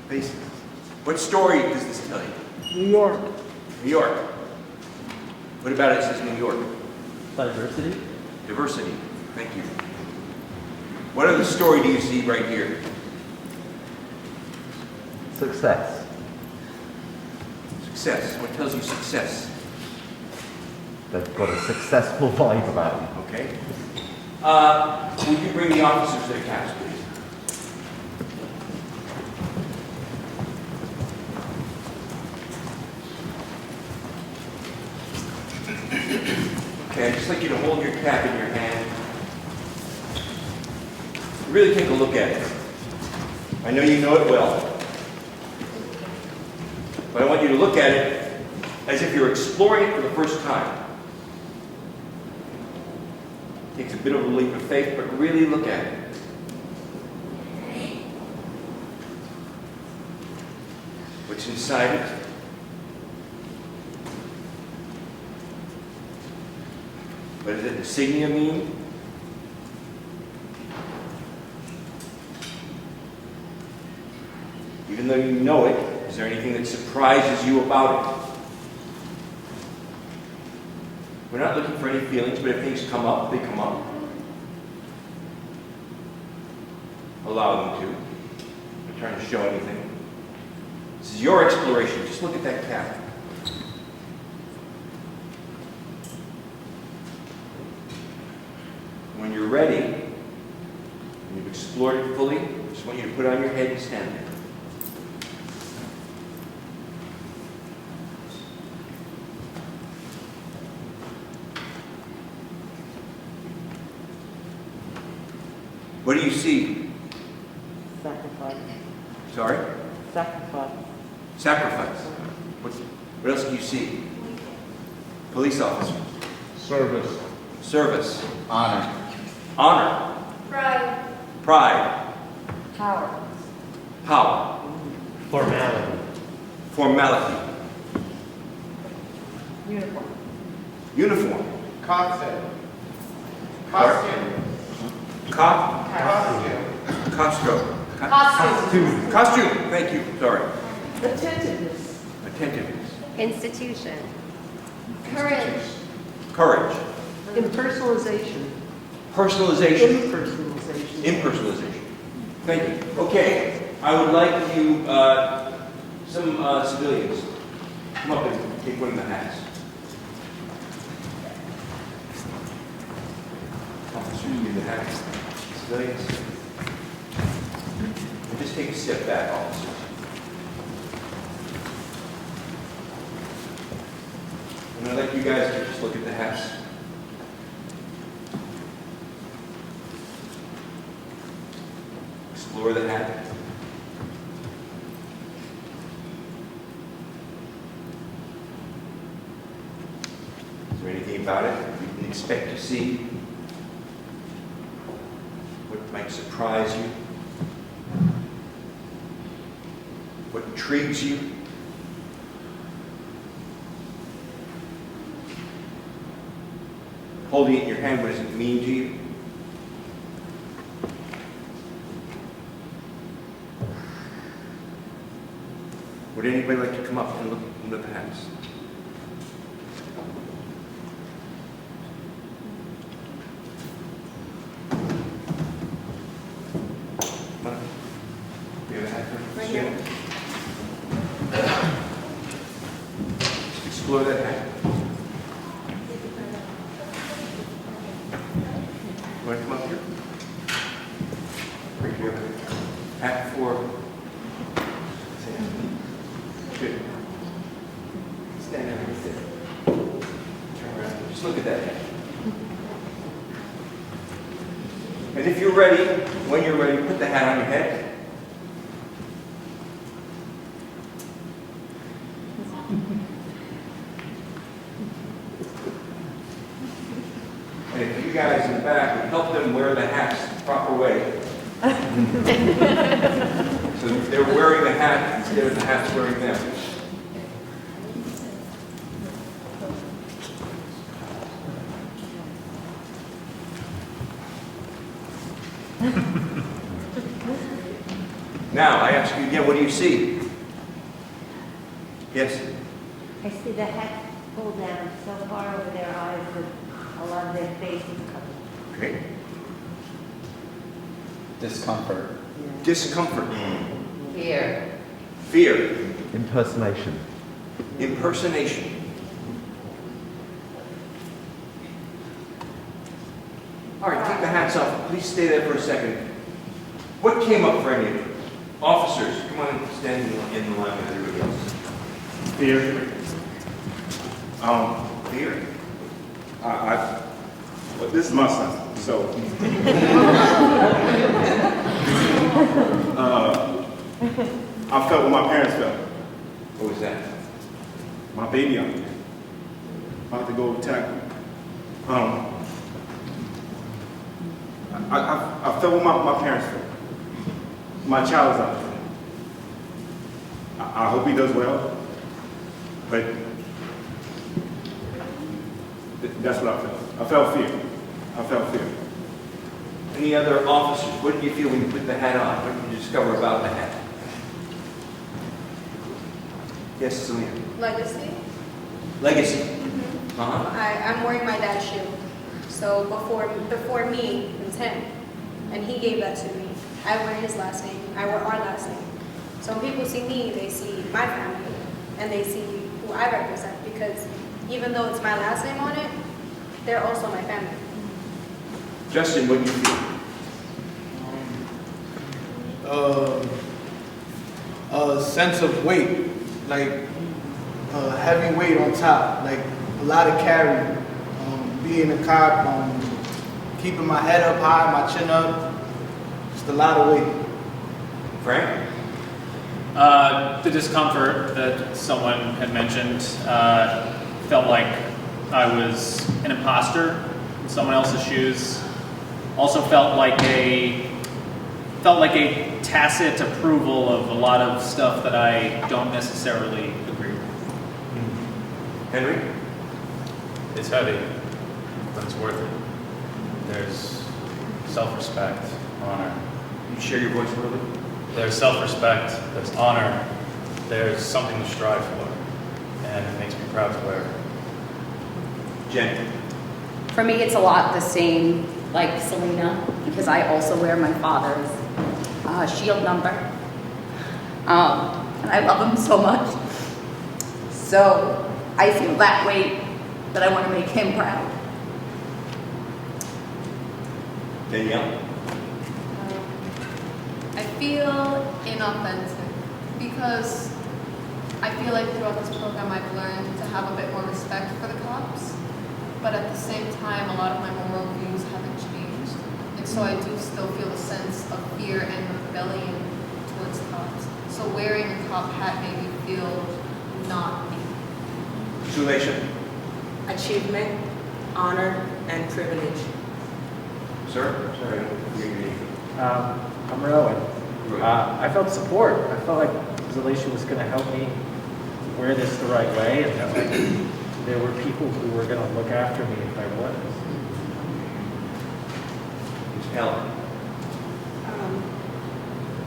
Faces. What story does this tell you? New York. New York. What about it says New York? Diversity. Diversity. Thank you. What other story do you see right here? Success. Success. What tells you success? They've got a successful vibe about them. Okay. Would you bring the officers to the caps, please? Okay, I'd just like you to hold your cap in your hand. Really take a look at it. I know you know it well. But I want you to look at it as if you're exploring it for the first time. Takes a bit of a leap of faith, but really look at it. What's inside it? What does the insignia mean? Even though you know it, is there anything that surprises you about it? We're not looking for any feelings, but if things come up, they come up. Allow them to. I'm not trying to show anything. This is your exploration. Just look at that cap. When you're ready, and you've explored it fully, I just want you to put it on your head and stand there. What do you see? Sacrifice. Sorry? Sacrifice. Sacrifice. What else do you see? Police officers. Service. Service. Honor. Honor. Pride. Pride. Power. Power. Formality. Formality. Uniform. Uniform. Concept. Costume. Costume. Costume. Costume. Thank you. Sorry. Attentiveness. Attentiveness. Institution. Courage. Courage. Impersonalization. Personalization. Impersonalization. Impersonalization. Thank you. Okay. I would like you, some civilians, come up and take one of the hats. Officers, give the hats. Civilians. And just take a step back, officers. And I'd like you guys to just look at the hats. Explore the hat. Is there anything about it you didn't expect to see? What might surprise you? What intrigues you? Holding it in your hand, what does it mean to you? Would anybody like to come up and look into the hats? Come on. Do you have a hat for Right here. Just explore that hat. You want to come up here? Right here. Hat for. Good. Stand there and sit. Turn around. Just look at that hat. And if you're ready, when you're ready, put the hat on your head. And if you guys in the back would help them wear the hats the proper way. So they're wearing the hat instead of the hat's wearing them. Now, I ask you again, what do you see? Yes? I see the hat pulled down so far over their eyes that a lot of their face is covered. Okay. Discomfort. Discomfort. Fear. Fear. Impersonation. Impersonation. All right, take the hats off. Please stay there for a second. What came up for any of you? Officers, come on and stand in the line with everybody else. Fear. Fear. Well, this is my son, so. I felt what my parents felt. What was that? My baby out there. About to go tackle. I felt what my parents felt. My child is out there. I hope he does well, but that's what I felt. I felt fear. I felt fear. Any other officers? What did you feel when you put the hat on? What did you discover about the hat? Yes, Selena. Legacy. Legacy. I'm wearing my dad's shoe. So before me, it was him. And he gave that to me. I wear his last name. I wear our last name. So when people see me, they see my family. And they see who I represent. Because even though it's my last name on it, they're also my family. Justin, what do you feel? A sense of weight, like a heavy weight on top, like a lot of carry. Being a cop, keeping my head up high, my chin up, just a lot of weight. Frank? The discomfort that someone had mentioned, felt like I was an imposter in someone else's shoes. Also felt like a tacit approval of a lot of stuff that I don't necessarily agree with. Henry? It's heavy, but it's worth it. There's self-respect, honor. You share your voice a little bit? There's self-respect, there's honor, there's something to strive for, and it makes me proud to wear it. Jen? For me, it's a lot the same like Selena, because I also wear my father's shield number. And I love him so much. So I feel that way that I want to make him proud. Danielle? I feel inauthentic because I feel like throughout this program I've learned to have a bit more respect for the cops, but at the same time a lot of my moral views haven't changed, and so I do still feel a sense of fear and rebellion towards cops. So wearing a cop hat made me feel not me. Sulation? Achievement, honor, and privilege. Sir? Sorry, I'm Rowan. I felt support. I felt like Zalatia was going to help me wear this the right way, and that like, there were people who were going to look after me if I was. Ellen?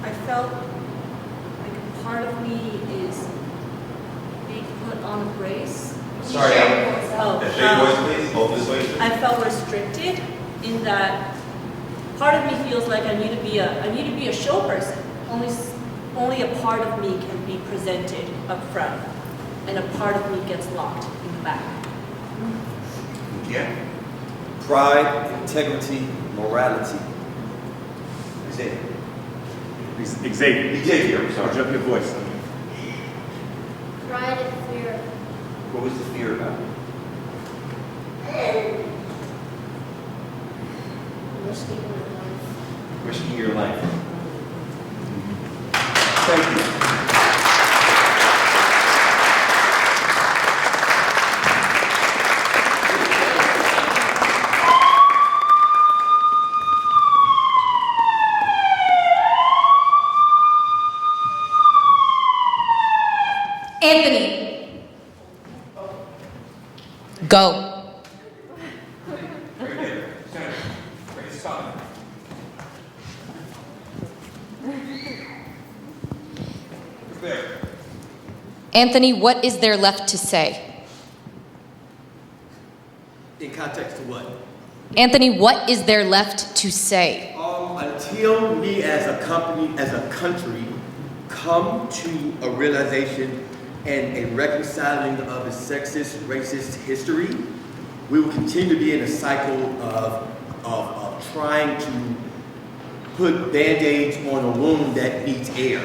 I felt like part of me is being put on a brace. Sorry, Ellen. Shake voice, please. Hold this way. I felt restricted in that part of me feels like I need to be a show person. Only a part of me can be presented up front, and a part of me gets locked in the back. Yeah. Pride, integrity, morality. Xavier. Xavier, I'm sorry. Drop your voice. Pride and fear. What was the fear about? Risking my life. risking your life. Thank you. Anthony. Go. Anthony, what is there left to say? In context to what? Anthony, what is there left to say? Until we as a company, as a country, come to a realization and a reconciling of a sexist, racist history, we will continue to be in a cycle of trying to put Band-Aids on a wound that needs air.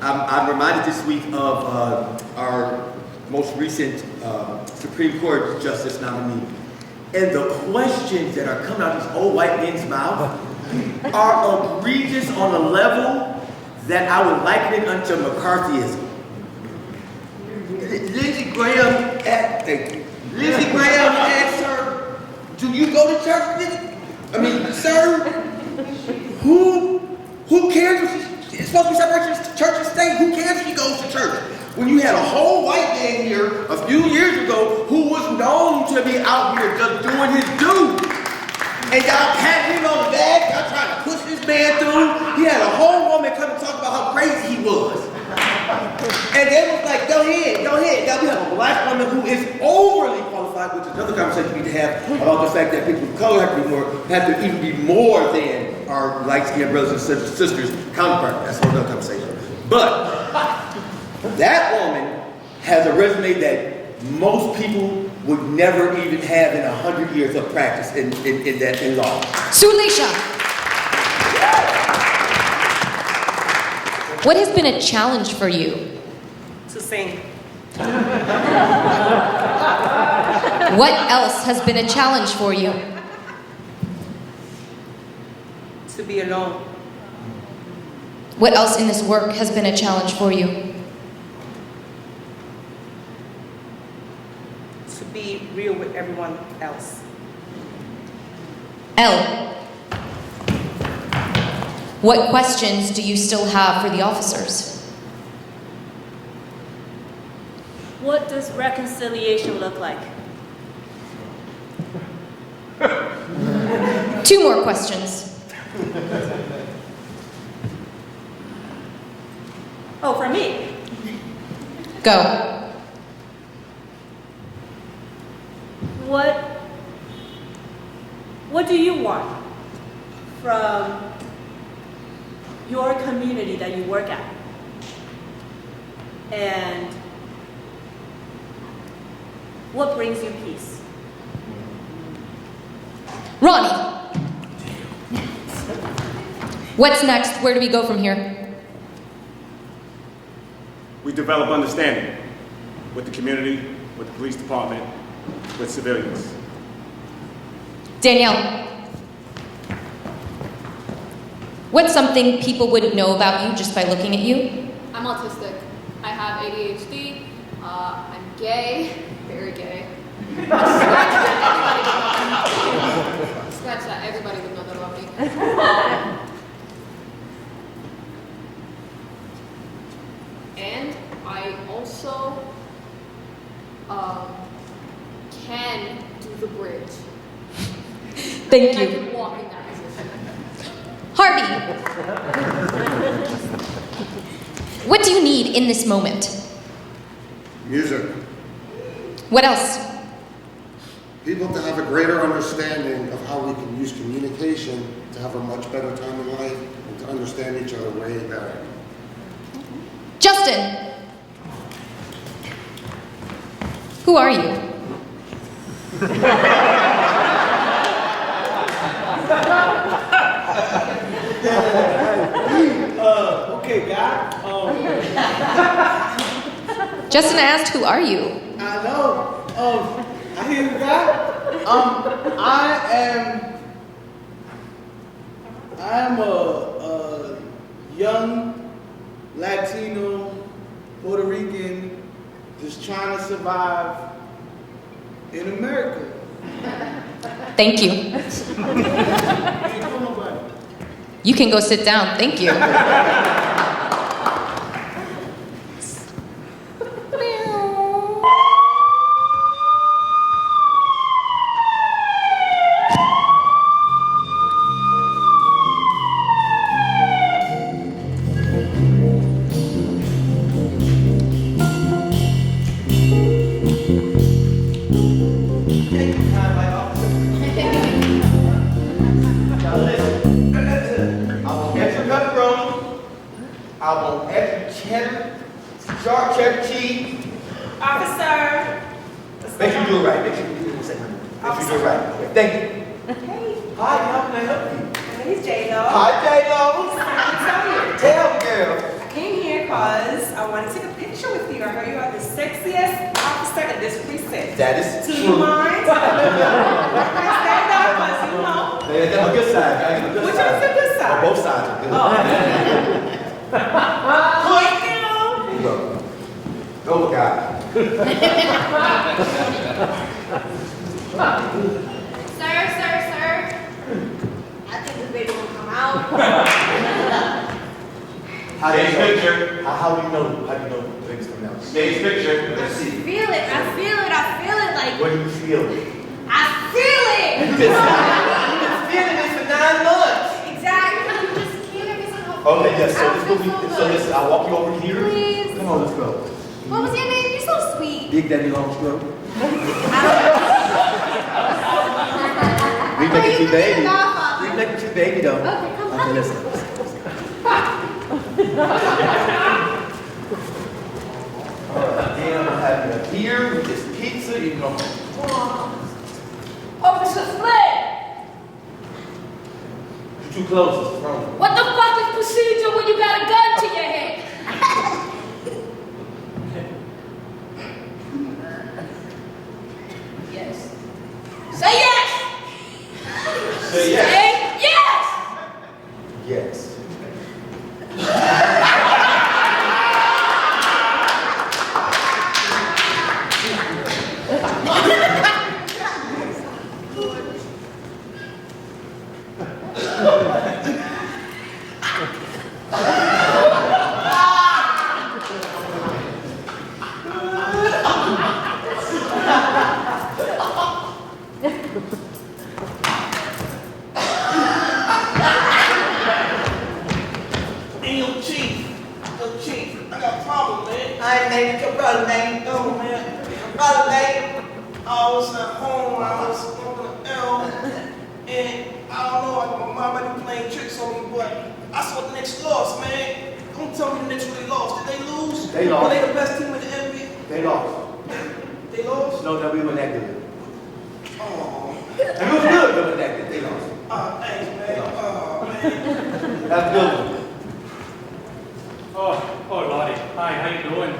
I'm reminded this week of our most recent Supreme Court Justice nominee. And the questions that are coming out of these old white men's mouth are egregious on a level that I would liken it unto McCarthyism. Lindsey Graham asked her, do you go to church? I mean, sir, who cares if it's supposed to be separation of church and state? Who cares if she goes to church? When you had a whole white man here a few years ago who was known to be out here just doing his due. And y'all patting him on the back, y'all trying to push this man through. He had a whole woman come and talk about how crazy he was. And they was like, go ahead. Now we have a black woman who is overly qualified, which is another conversation we need to have about the fact that people of color have to even be more than our light-skinned brothers and sisters counterpart. That's another conversation. But that woman has a resume that most people would never even have in 100 years of practice in law. Sulisha. What has been a challenge for you? To sing. What else has been a challenge for you? To be alone. What else in this work has been a challenge for you? To be real with everyone else. L. What questions do you still have for the officers? What does reconciliation look like? 2 more questions. Oh, for me? Go. What do you want from your community that you work at? And what brings you peace? Ronnie. What's next? Where do we go from here? We develop understanding with the community, with the police department, with civilians. Danielle. What's something people wouldn't know about you just by looking at you? I'm autistic. I have ADHD. I'm gay. Very gay. Scratch that. Everybody would know that about me. And I also can do the bridge. Thank and you. I can walk in that position. Harvey. What do you need in this moment? Music. What else? People to have a greater understanding of how we can use communication to have a much better time in life and to understand each other way better. Justin. Who are you? Okay, God. Justin asked, who are you? I know. I hear you, God. I I'm a young Latino, Puerto Rican, just trying to survive in America. Thank you. You can go sit down. Thank you. I want extra cheddar, sharp cheddar cheese. Officer. Make sure you do it right. Make sure you do it right. Make sure you do it right. Okay, thank you. Hey. Hi, how can I help you? My name is J-Lo. Hi, J-Lo. Tell me, girl. I came here because I want to take a picture with you. I heard you are the sexiest officer in this precinct. That is Do true. you mind? Stand up, because you know. That's a good side, guys. Good Which side. one's the good side? Both sides are good. Oh. Thank you. There you go. Go, guy. Sir. I think the baby will come out. How do you Stage know? picture. How do you know? How do you know things coming out? Stage picture. Let's see. I feel it like, What do you feel? I feel it! You've been feeling this for 9 months. Exactly, you just can't make me so Okay, yes. So this will be. So listen, I'll walk you over here. Please. Come on, let's go. What was your name? You're so sweet. Big Daddy Long Stroke. We make it too baby. We make it too baby though. Okay, come on. Okay, listen. Damn, I'm having a beer with this pizza, you know. Officer Flynn, You're too close, it's wrong. what the fuck is procedure when you got a gun to your head? Yes. Say yes! Say yes. Say yes! Yes. Hey, yo, Chief, I got a problem, man. I ain't made it your brother, man. No, man. Your brother, man. I was at home, I was smoking an L, and I don't know, my mom might be playing tricks on me, but I saw the Knicks lost, man. Don't tell me the Knicks really lost. Did they lose? They lost. Were they the best team in the NBA? They lost. They lost? No, we weren't that good. Oh. And we was good, but we weren't that good. They lost. Thanks, man. Oh, man. That's good. Oh, Lottie. Hi, how you doing?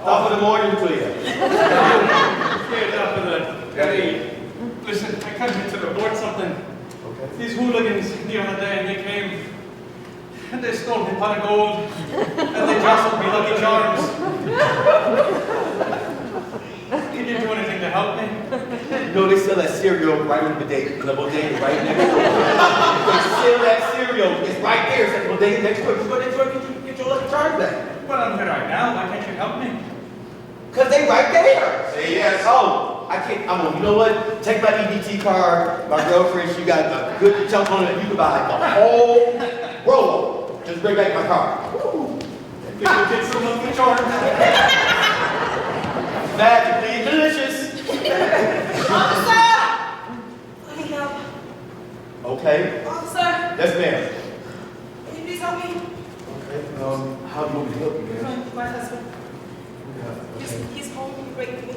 Top of the morning to you. Yeah, top of the day. Listen, I come here to report something. Okay. These hooligans the other day, they came and they stole my pot of gold and they jostled me Lucky Charms. Can you do anything to help me? You know they sell that cereal right in the bodega right next door. They sell that cereal. It's right there. It's at the bodega next door. Just go next door and get your Lucky Charms back. Well, I'm here right now. Why can't you help me? Because they right there. Say yes. Oh, I can't. You know what? Take my EBT card. My girlfriend, she got a good chunk on it. You can buy the whole roll. Just bring back my card. You can get some Lucky Charms. Magically delicious. Officer! Let me help. Okay. Officer! Yes, ma'am. Can you please help me? Okay. How do you want me to help you, ma'am? My husband. He's home. He's waiting for me.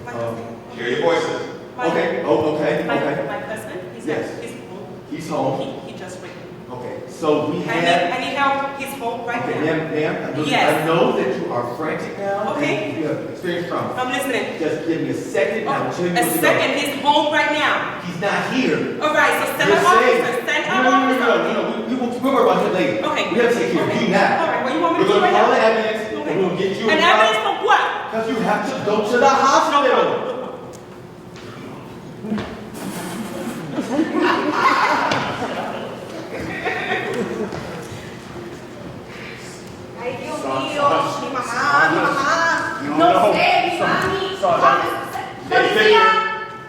My husband. Hear your voices. My- Okay. Oh, okay. My Okay. husband. He's Yes. home. He's home. He just waited. Okay, so we I have. need help. He's home right Okay, now. ma'am, Yes. I know that you are frantic now. Okay. And you have experienced trauma. I'm listening. Just give me a second and I will tell you A what to do. second. He's home right now. He's not here. All right, so send You're an saying- officer. Send an No, officer. we'll worry about him later. Okay. We have to take care of you now. All right, what you want me We're to do going right to call now? the ambulance and we're going to get you An ambulance for what? Because you have to go to the hospital. Ay, Dios mío, mi mamá. No sé, mi mami.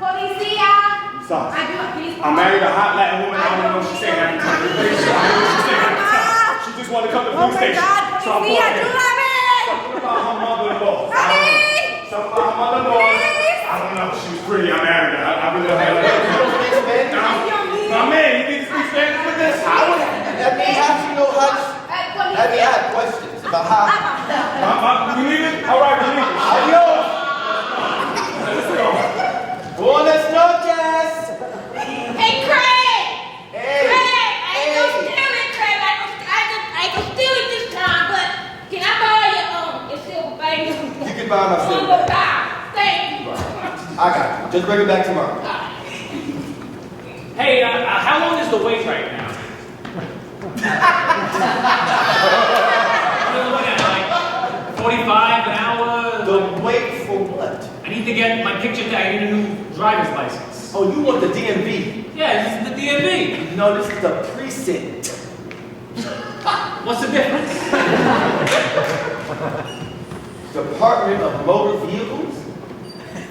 Policía. Stop. Ayuda, please. I married a hot Latin woman. I don't know what she's saying every time. She just wanted to come to the police station. So I'm Policía, going there. ayúdame. Something about her mother-in-law. Something about her mother-in-law. I don't know. She was pretty. I married her. I really don't have her. My man, you need to speak Spanish with this? Let me have you know how. Let me ask questions about how. You leave it? All right, we leave it. Adios. Buenas noches. Hey, Craig. Hey. Craig, I ain't gonna steal it, Craig. I ain't gonna steal it this time, but can I borrow your silver baby? You can buy my silver. One more time. Thank you. I got you. Just bring it back tomorrow. Hey, how long is the wait right now? What are you looking at, like 45 an hour? The wait for what? I need to get my picture taken. I need a new driver's license. Oh, you want the DMV? Yeah, this is the DMV. No, this is the precinct. What's the difference? Department of Motor Vehicles?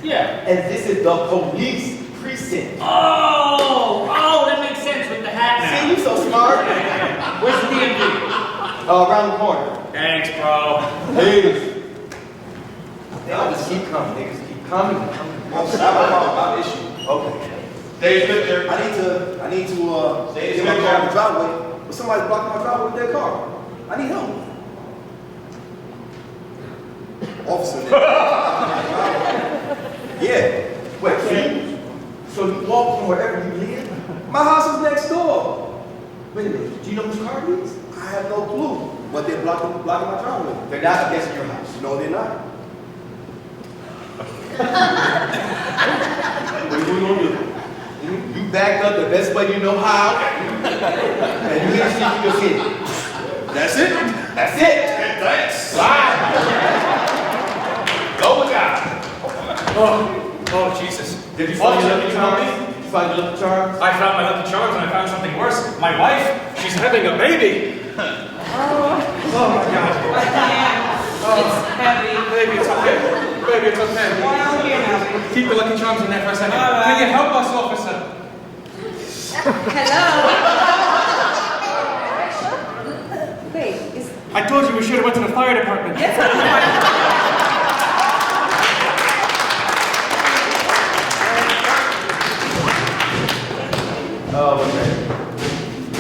Yeah. And this is the police precinct. Oh, that makes sense with the hat now. See, you so smart. Where's the DMV? Around the corner. Thanks, bro. Peace. Y'all just keep coming. Niggas keep coming. About issue. Okay. Stage picture. I need to get my car in the driveway. But somebody's blocking my driveway with their car. I need help. Officer. Yeah. Wait, so you walk from wherever you live? My house is next door. Wait a minute. Do you know whose car it is? I have no clue. But they're blocking my driveway. They're not against your house. No, they're not. What are you gonna do? You backed up the best way you know how, and you hit you just hit it. That's it? That's it. Thanks. Bye. Go with God. Oh, Jesus. Did you find your lucky charms? Did you find your lucky charms? I found my lucky charms and I found something worse. My wife, she's having a baby. Oh my God. It's heavy. Baby, it's okay. Baby, it's okay. Well, here now. Keep the lucky charms in there for a second. All right. Can you help us, officer? Hello. Wait, is I told you we should have went to the fire department. yes, Oh, okay.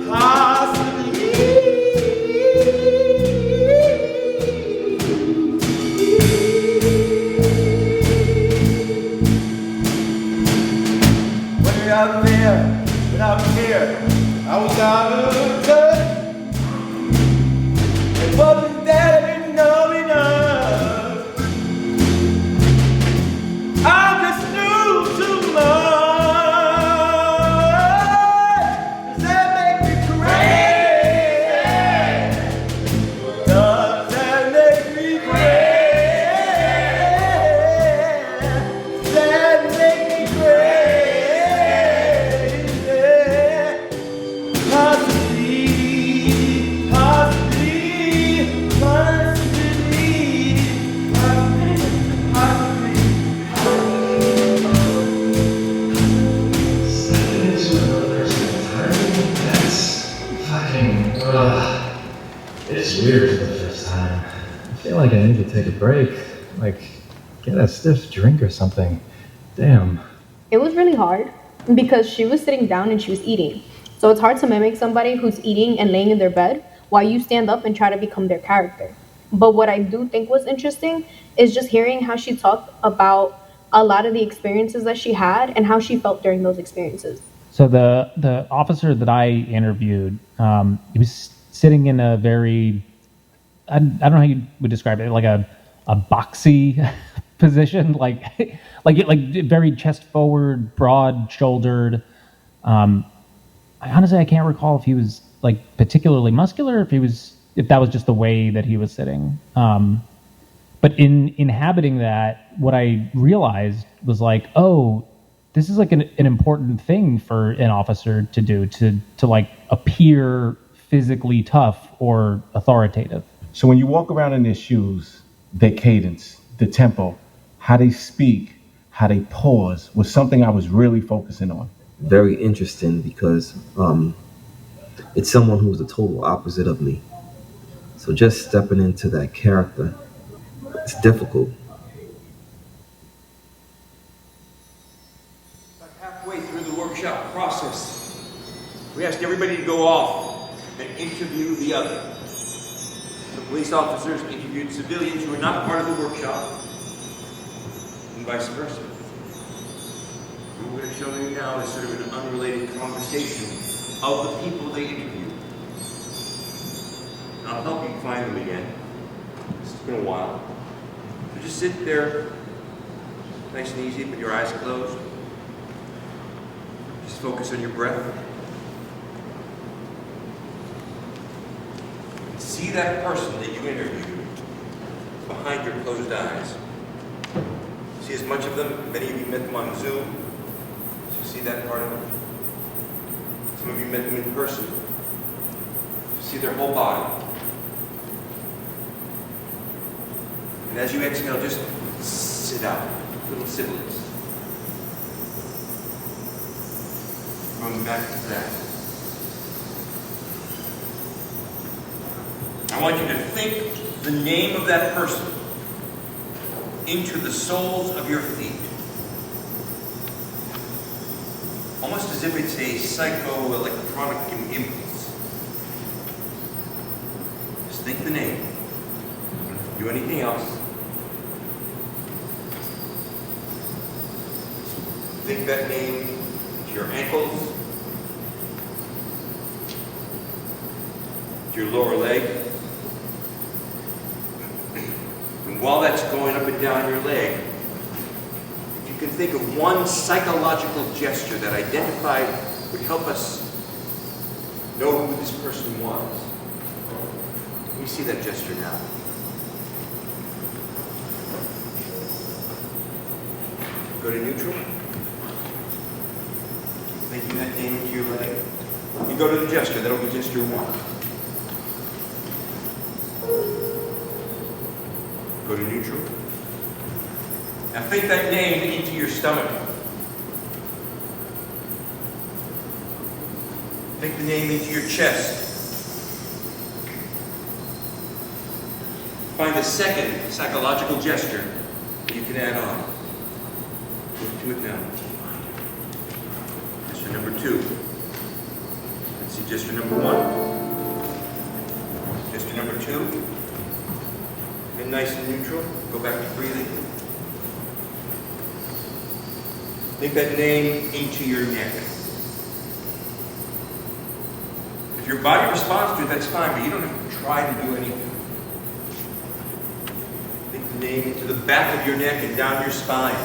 Possibly. out there, but out here, I was out of touch. It wasn't that I didn't know enough. I just knew too much. Does that make me crazy? Does that make me crazy? Does that make me crazy? Possibly, possibly, possibly, It's weird for the first time. I feel like I need to take a break. Like, get a stiff drink or something. Damn. It was really hard because she was sitting down and she was eating. So it's hard to mimic somebody who's eating and laying in their bed while you stand up and try to become their character. But what I do think was interesting is just hearing how she talked about a lot of the experiences that she had and how she felt during those experiences. So the officer that I interviewed, he was sitting in a very, I don't know how you would describe it, like a boxy position, like very chest forward, broad shouldered. I can't recall if he was like particularly muscular, if that was just the way that he was sitting. But in inhabiting that, what I realized was like, oh, this is like an important thing for an officer to do, to like appear physically tough or authoritative. So when you walk around in their shoes, their cadence, the tempo, how they speak, how they pause was something I was really focusing on. Very interesting because it's someone who's the total opposite of me. So just stepping into that character, it's difficult. Halfway through the workshop process, we asked everybody to go off and interview the other. The police officers interviewed civilians who were not part of the workshop, and vice versa. What we're going to show you now is sort of an unrelated conversation of the people they interviewed. And I'll help you find them again. It's been a while. So just sit there, nice and easy, with your eyes closed. Just focus on your breath. And see that person that you interviewed behind your closed eyes. See as much of them, many of you met them on Zoom. So see that part of them. Some of you met them in person. See their whole body. And as you exhale, just sit out, little siblings. Going back to that. I want you to think the name of that person into the soles of your feet. Almost as if it's a psychoelectronic impulse. Just think the name. Don't do anything else. Think that name to your ankles, to your lower leg. And while that's going up and down your leg, if you can think of one psychological gesture that identified would help us know who this person was. Let me see that gesture now. Go to neutral. Thinking that name into your leg. You go to the gesture, that'll be gesture 1. Go to neutral. Now think that name into your stomach. Think the name into your chest. Find the second psychological gesture that you can add on. Go to it now. Gesture number 2. Let's see gesture number 1. Gesture number 2. Nice and neutral. Go back to breathing. Think that name into your neck. If your body responds to it, that's fine, but you don't have to try to do anything. Think the name into the back of your neck and down your spine.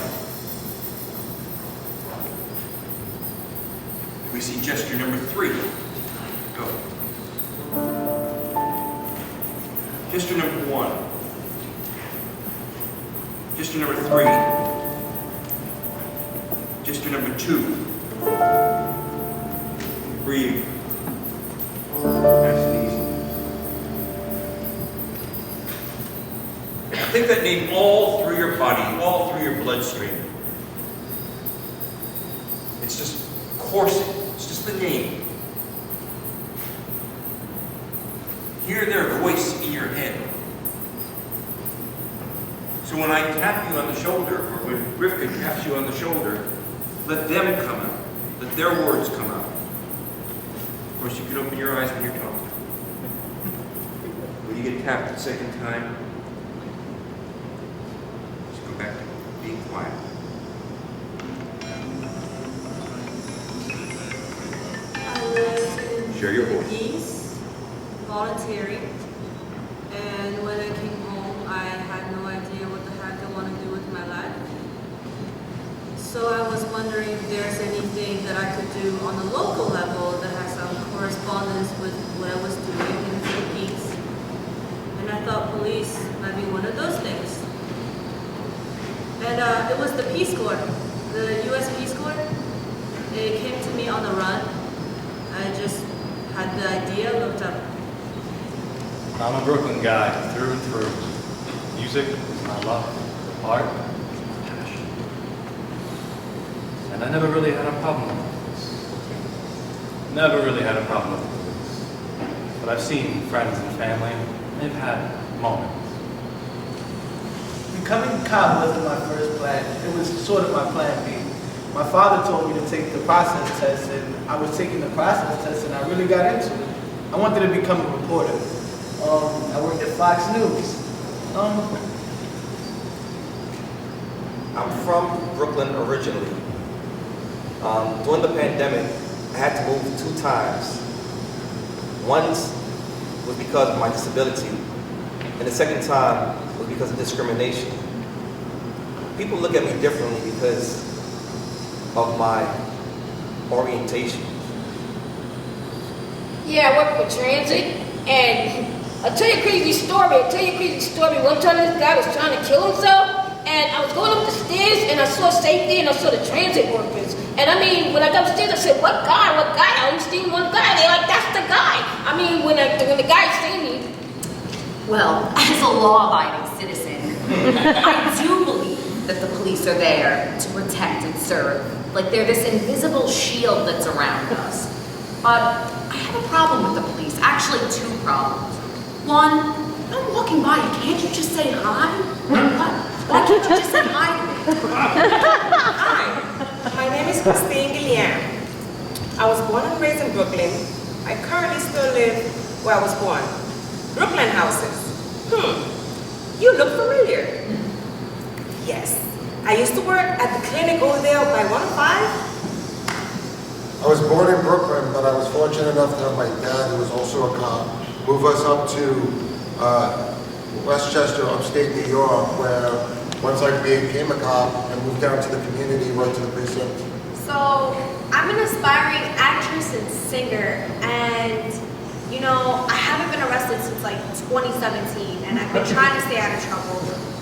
We see gesture number 3. Go. Gesture number 1. Gesture number 3. Gesture number 2. Breathe. Nice and easy. Think that name all through your body, all through your bloodstream. It's just coursing. It's just the name. Hear their voice in your head. So when I tap you on the shoulder, or when Rivka taps you on the shoulder, let them come out. Let their words come out. Of course, you can open your eyes when you're talking. When you get tapped the second time, just go back to being quiet. Share your voice. East, voluntary, and when I came home, I had no idea what the heck I want to do with my life. So I was wondering if there's anything that I could do on the local level that has some correspondence with what I was doing in the Philippines. And I thought police might be one of those things. And it was the Peace Corps, the U.S. Peace Corps. It came to me on the run. I just had the idea, looked up. I'm a Brooklyn guy, through and through. Music is my love, art, passion. And I never really had a problem with this. Never really had a problem with this. But I've seen friends and family, they've had moments. Becoming a cop wasn't my first plan. It was sort of my plan B. My father told me to take the process test, and I was taking the process test, and I really got into it. I wanted to become a reporter. I worked at Fox News. I'm from Brooklyn originally. During the pandemic, I had to move 2 times. Once was because of my disability, and the second time was because of discrimination. People look at me differently because of my orientation. Yeah, I work for transit, and I'll tell you a crazy story. One time this guy was trying to kill himself, and I was going up the stairs, and I saw safety, and I saw the transit workers. And I mean, when I got upstairs, I said, what guy? I only seen one guy. They're like, that's the guy. I mean, when the guy seen me. Well, as a law-abiding citizen, I do believe that the police are there to protect and serve. Like they're this invisible shield that's around us. But I have a problem with the police. Actually, 2 problems. One, I'm walking by you. Can't you just say hi? What? Why can't you just say hi to me? Hi, my name is Christine Guillen. I was born and raised in Brooklyn. I currently still live where I was born. Brooklyn houses. You look familiar. Yes. I used to work at the clinic over there by 105. I was born in Brooklyn, but I was fortunate enough to have my dad, who was also a cop, move us up to Westchester, upstate New York, where once I became a cop, I moved down to the community, right to the precinct. So, I'm an aspiring actress and singer, and you know, I haven't been arrested since like 2017, and I've been trying to stay out of trouble.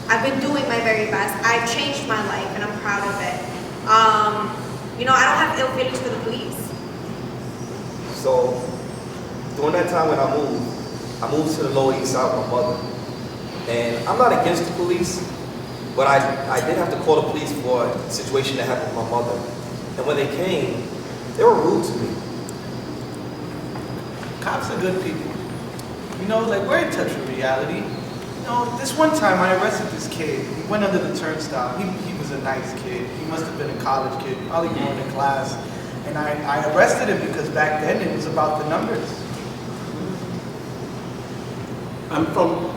I've been doing my very best. I've changed my life, and I'm proud of it. You know, I don't have ill feelings for the police. So, during that time when I moved to the Lower East Side with my mother. And I'm not against the police, but I did have to call the police for a situation that happened with my mother. And when they came, they were rude to me. Cops are good people. You know, like, we're in touch with reality. You know, this one time I arrested this kid. He went under the turnstile. He was a nice kid. He must have been a college kid, probably going to class. And I arrested him because back then it was about the numbers. I'm from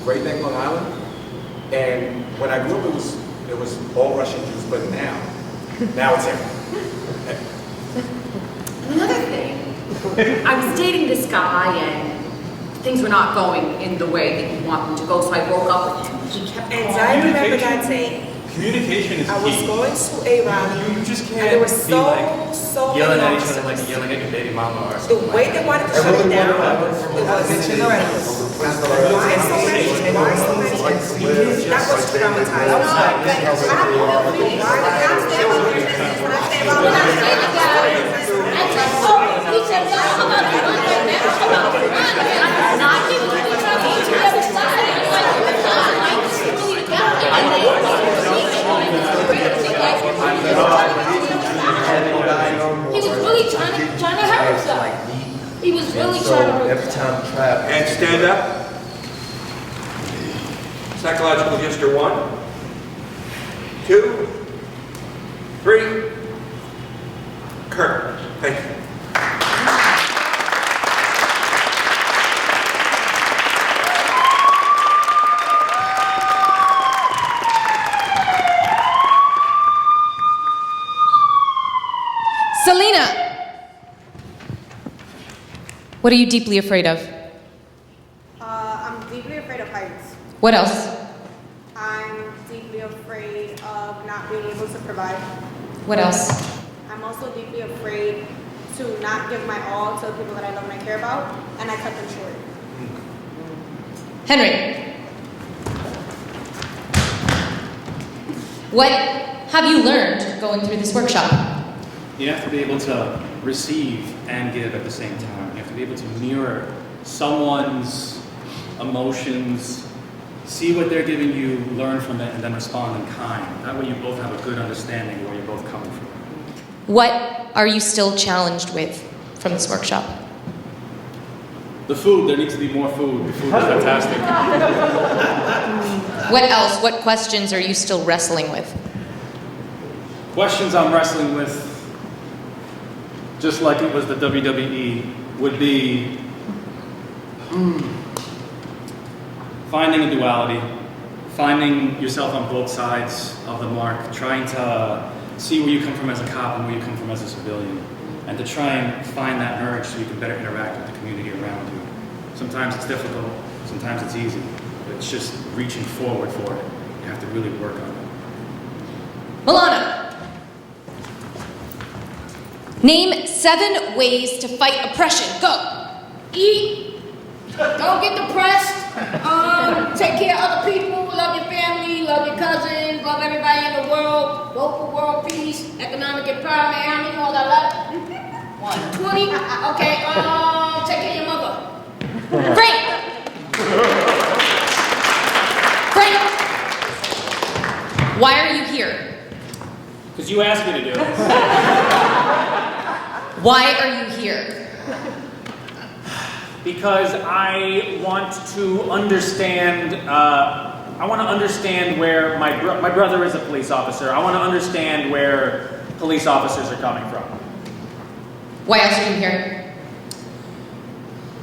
Great Neck, Long Island, and when I grew up, it was all Russian Jews. But now, Now it's him. Another thing, I was dating this guy and things were not going in the way that you want them to go, so I broke up with him. He kept And calling. I remember that day. Communication is I was key. going to a rally. You just and can't there were be so yelling many at each other like officers. you're yelling at your baby mama or The something. way they wanted to shut it down, it was incredible. Why so many? Why so many? That was traumatizing. He was really trying to hurt himself. He was really trying to hurt Every time I try. And stand up. Psychological gesture 1, 2, 3. Kurt, thank you. Selena! What are you deeply afraid of? I'm deeply afraid of heights. What else? I'm deeply afraid of not being able to provide. What else? I'm also deeply afraid to not give my all to the people that I love and I care about, and I cut them short. Henry. What have you learned going through this workshop? You have to be able to receive and give at the same time. You have to be able to mirror someone's emotions, see what they're giving you, learn from it, and then respond in kind. That way you both have a good understanding of where you're both coming from. What are you still challenged with from this workshop? The food, there needs to be more food. The food is fantastic. What else? What questions are you still wrestling with? Questions I'm wrestling with, just like it was the WWE, would be finding a duality, finding yourself on both sides of the mark, trying to see where you come from as a cop and where you come from as a civilian, and to try and find that merge so you can better interact with the community around you. Sometimes it's difficult, sometimes it's easy, but it's just reaching forward for it. You have to really work on it. Milana. Name 7 ways to fight oppression. Go. Eat. Don't get depressed. Take care of other people. Love your family. Love your cousins. Love everybody in the world. Vote for world peace. Economic empowerment. How many more I left? 20. Okay. Take care of your mother. Great. Great. Why are you here? Because you asked me to do it. Why are you here? Because I want to understand. I want to understand where my brother is a police officer. I want to understand where police officers are coming from. Why else are you here?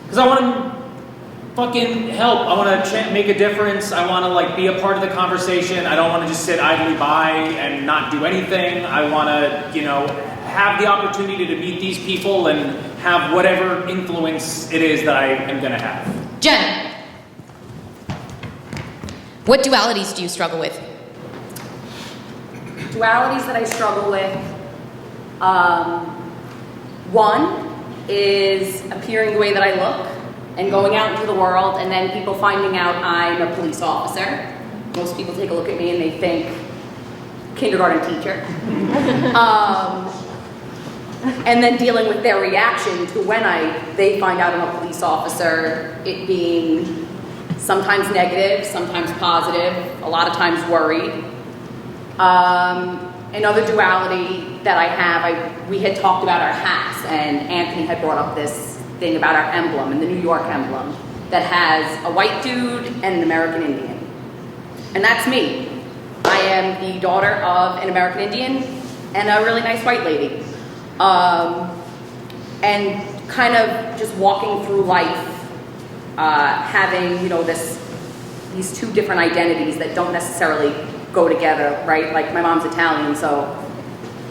Because I want to fucking help. I want to make a difference. I want to be a part of the conversation. I don't want to just sit idly by and not do anything. I want to, have the opportunity to meet these people and have whatever influence it is that I am going to have. Jen. What dualities do you struggle with? Dualities that I struggle with. One is appearing the way that I look and going out into the world and then people finding out I'm a police officer. Most people take a look at me and they think kindergarten teacher. And then dealing with their reaction to when they find out I'm a police officer, it being sometimes negative, sometimes positive, a lot of times worried. Another duality that I have, we had talked about our hats, and Anthony had brought up this thing about our emblem, and the New York emblem, that has a white dude and an American Indian. And that's me. I am the daughter of an American Indian and a really nice white lady. And kind of just walking through life, having, these two different identities that don't necessarily go together, right? Like my mom's Italian, so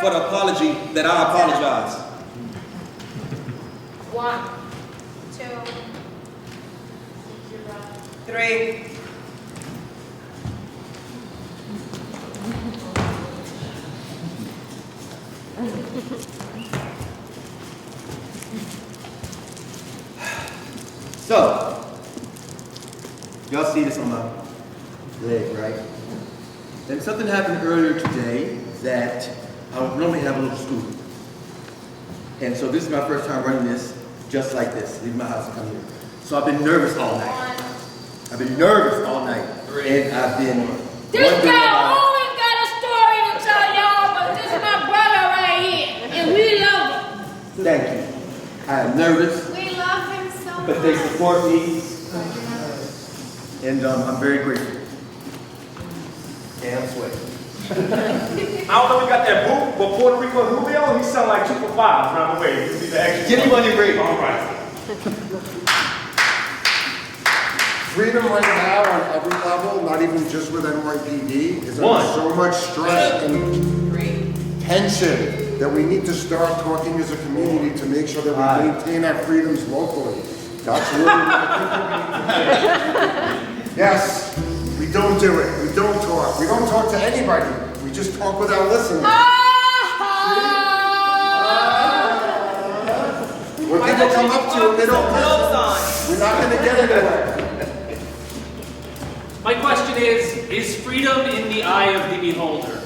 for the apology that I apologize. 1, 2, 3. So, y'all see this on my leg, right? And something happened earlier today that I would normally have a little school. And so this is my first time running this just like this, leaving my house and coming here. So I've been nervous all night. I've been nervous all night. And I've been This wondering guy about- always got a story to tell y'all, but this is my brother right here, and we love him. Thank you. I am nervous, We love him so much. but they support me. And I'm very grateful. And I'm sweating. I don't know if you got that boot, but Puerto Rico Julio, he sound like 2 for 5 around the way. You see the action. Give me money, Brady. All right. Freedom right now on every level, not even just with NYPD, is under so much stress and tension that we need to start talking as a community to make sure that we maintain our freedoms locally. That's really Yes, we don't do it. We don't talk. We don't talk to anybody. We just talk without listening. When people come up to it, they don't listen. We're not going to get anywhere. My question is freedom in the eye of the beholder?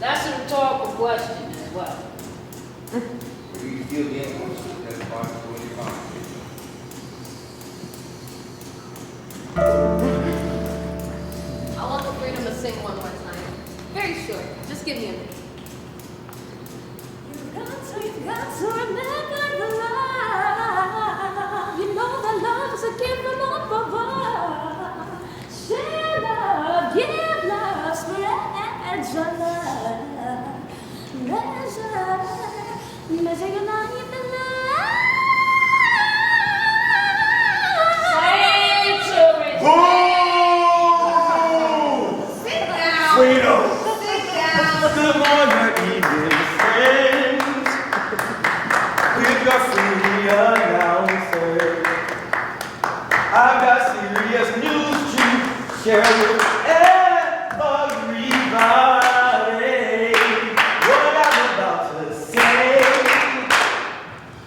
That's a rhetorical question as well. Do you feel the influence as far as what you find? I want the freedom to sing one more time. Very short. Just give me a minute. You've got to remember the love. You know that love is a gift from up above. Share love, give love, spread your love. Measure your life in love. Sit down. Freedom. Sit down. Good morning, evening, friends. With your free announcer, I've got serious news to share with everybody. What I'm about to say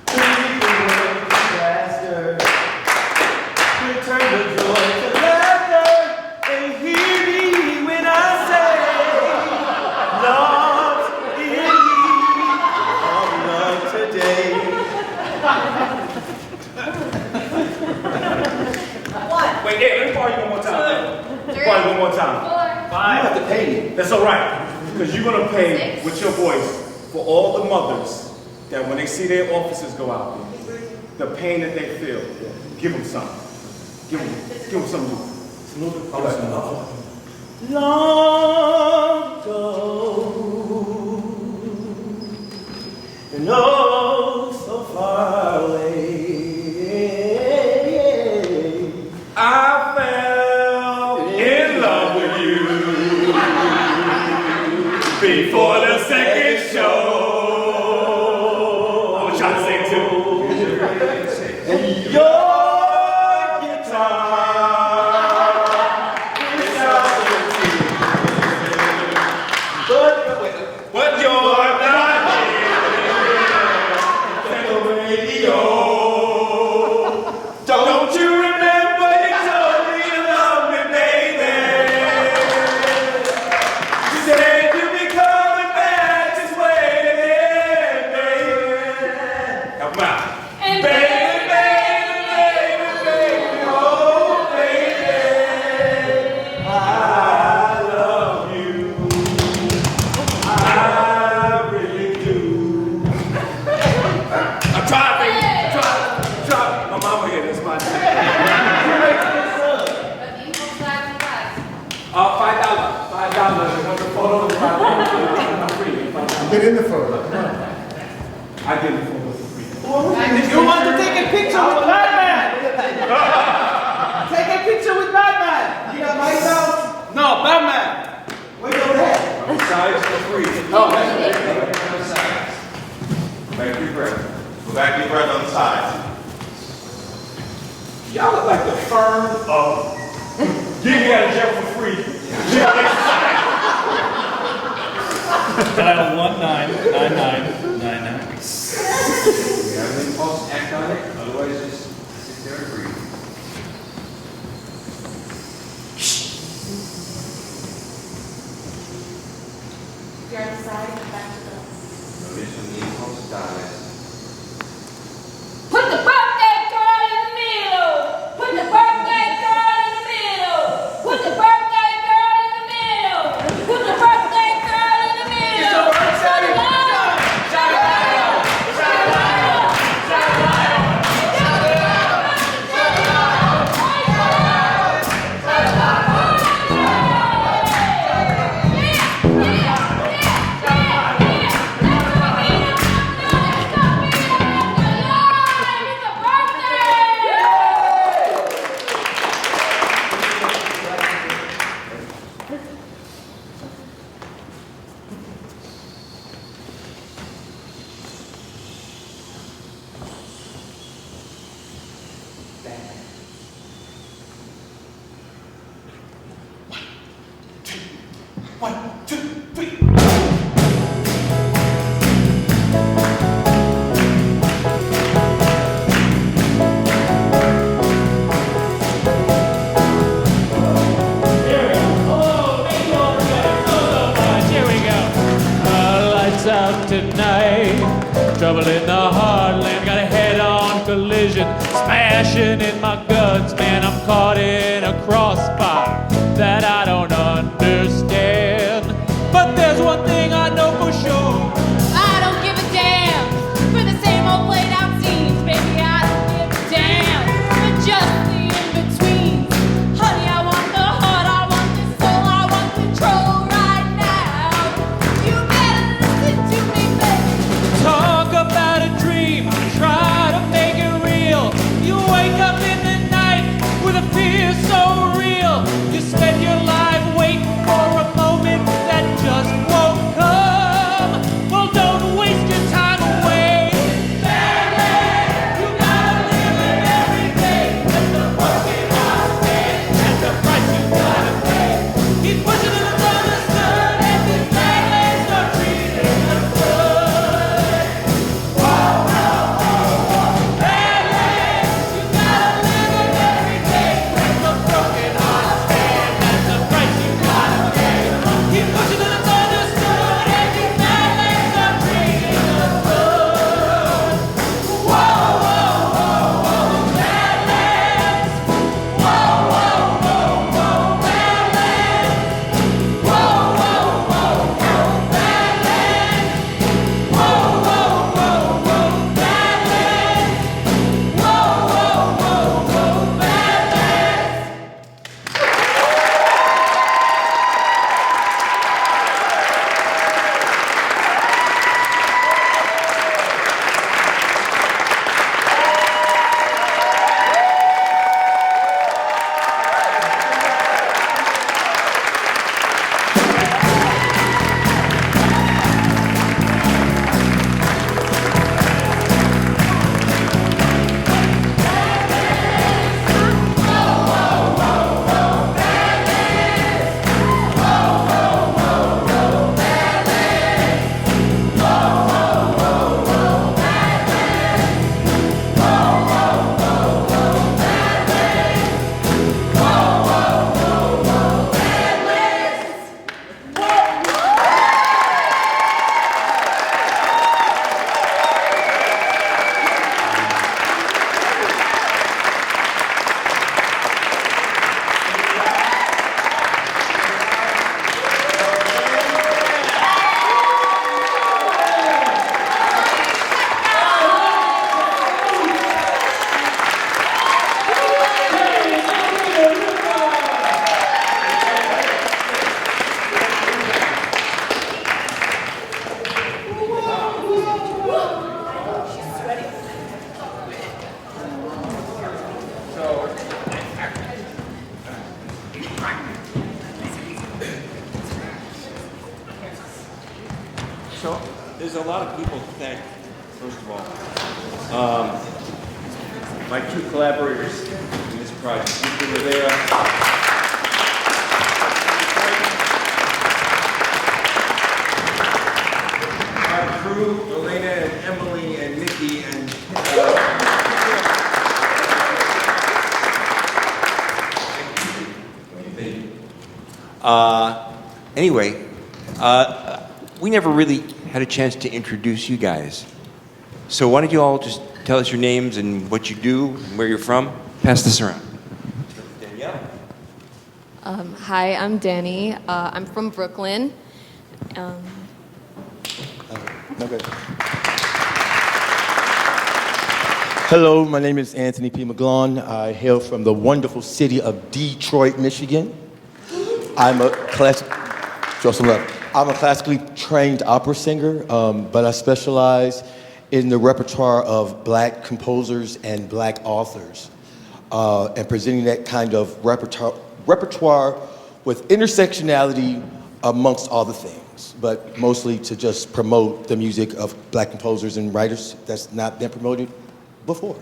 could be the disaster. Return the joy to laughter and hear me when I say love in me, love today. One. Wait, hey, let me borrow you one more time. Three. Borrow you one more time. 4. You have to pay me. That's all right. Because you're going to pay 6. with your voice for all the mothers that when they see their officers go out, the pain that they feel, give them some. Give them some new. It's a little bit personal. Long ago, and oh, so far away, I fell in love with you before the second show. I'm gonna try to sing too. And your guitar is sounding but you're not here. The radio. Don't you remember you told me you love me, baby? You said you'd be coming back, just wait again, baby. Help 'em out. And Baby, oh baby, I love you. I really do. I tried, baby. I tried. My mama here, that's my thing. $5. Want the photo? I'm free. Get in the photo. I get the photo for free. If you want to take a picture with Batman, take a picture with Batman. You got my house? No, Batman sides are free. Oh, Go back to your breath. Go back to your breath on the sides. Y'all look like the firm of get me out of jail for free. Dial 199999. We have an impulse, act on it, otherwise just sit there and breathe. You're on the side, back to the. Notice when the impulse dies. Put the birthday girl in the middle. Put the birthday girl in the middle. Put the birthday girl in the middle. Put the birthday girl in the middle. Shut it up. Shut it up. Shut it up. Shut it up. Shut it up. Shut it up. Shut it up. Out tonight, trouble in the heartland, got a head-on collision, smashing in my guts, man, I'm caught in a crossfire that I don't understand, but there's one thing I know for sure. I don't give a damn for the same old played out scenes, baby. I don't give a damn for just the in-betweens. Honey, I want the heart, I want the soul, I want control right now. You better listen to me, baby. Talk about a dream, try to make it real. You wake up in the night with a fear so real. So there's a lot of people to thank, first of all. My two collaborators in this project, Mr. Rivera. Our crew, Elena and Emily and Nikki and anyway, we never really had a chance to introduce you guys. So why don't you all just tell us your names and what you do and where you're from? Pass this around. Danielle? Hi, I'm Danny. I'm from Brooklyn. Hello, my name is Anthony P. McGlone. I hail from the wonderful city of Detroit, Michigan. I'm a classically trained opera singer, but I specialize in the repertoire of Black composers and Black authors, and presenting that kind of repertoire with intersectionality amongst all the things, but mostly to just promote the music of Black composers and writers that's not been promoted before.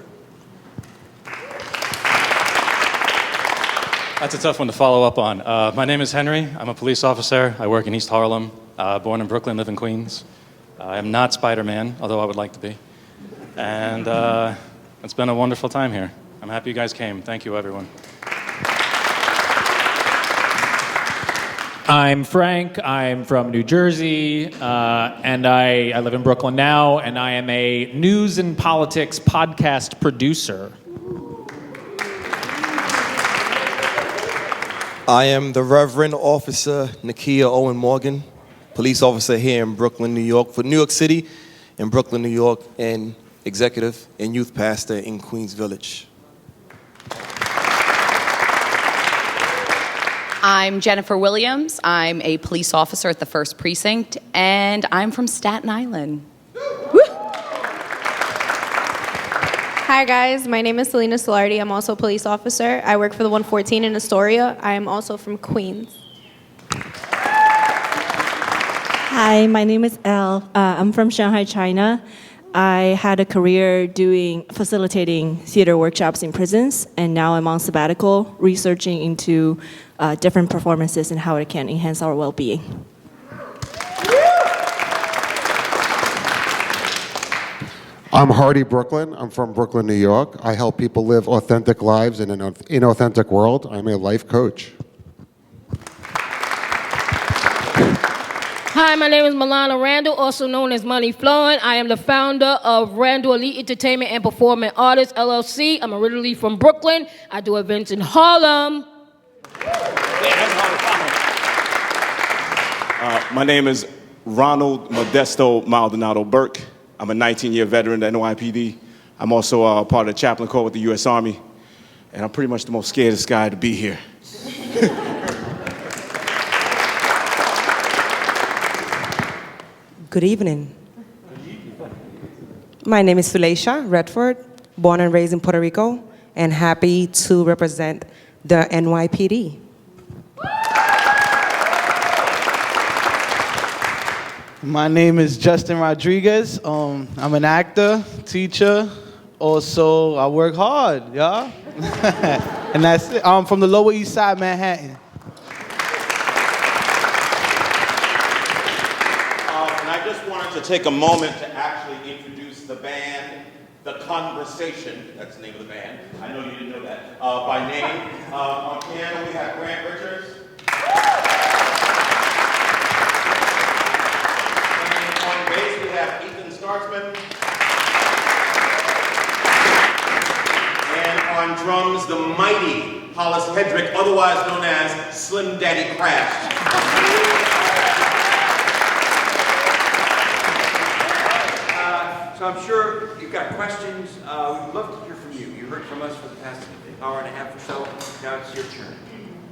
That's a tough one to follow up on. My name is Henry. I'm a police officer. I work in East Harlem. Born in Brooklyn, live in Queens. I am not Spider-Man, although I would like to be. And it's been a wonderful time here. I'm happy you guys came. Thank you, everyone. I'm Frank. I'm from New Jersey, and I live in Brooklyn now, and I am a news and politics podcast producer. I am the Reverend Officer Nakia Owen Morgan, police officer here in Brooklyn, New York, for New York City and Brooklyn, New York, and executive and youth pastor in Queens Village. I'm Jennifer Williams. I'm a police officer at the 1st Precinct, and I'm from Staten Island. Hi guys, my name is Selena Solardi. I'm also a police officer. I work for the 114 in Astoria. I am also from Queens. Hi, my name is Elle. I'm from Shanghai, China. I had a career facilitating theater workshops in prisons, and now I'm on sabbatical, researching into different performances and how it can enhance our well-being. I'm Hardy Brooklyn. I'm from Brooklyn, New York. I help people live authentic lives in an inauthentic world. I'm a life coach. Hi, my name is Milana Randall, also known as Money Flowing. I am the founder of Randall Elite Entertainment and Performing Artists, LLC. I'm originally from Brooklyn. I do events in Harlem. My name is Ronald Modesto Maldonado Burke. I'm a 19-year veteran at NYPD. I'm also part of the chaplain corps with the U.S. Army, and I'm pretty much the most scaredest guy to be here. Good evening. My name is Felicia Redford, born and raised in Puerto Rico, and happy to represent the NYPD. My name is Justin Rodriguez. I'm an actor, teacher. Also, I work hard, y'all. And that's it. I'm from the Lower East Side, Manhattan. And I just wanted to take a moment to actually introduce the band, The Conversation. That's the name of the band. I know you didn't know that. By name. On piano, we have Grant Richards. On bass, we have Ethan Startzman. And on drums, the mighty Hollis Hedrick, otherwise known as Slim Daddy Crash. So I'm sure you've got questions. We'd love to hear from you. You heard from us for the past hour and a half or so. Now it's your turn.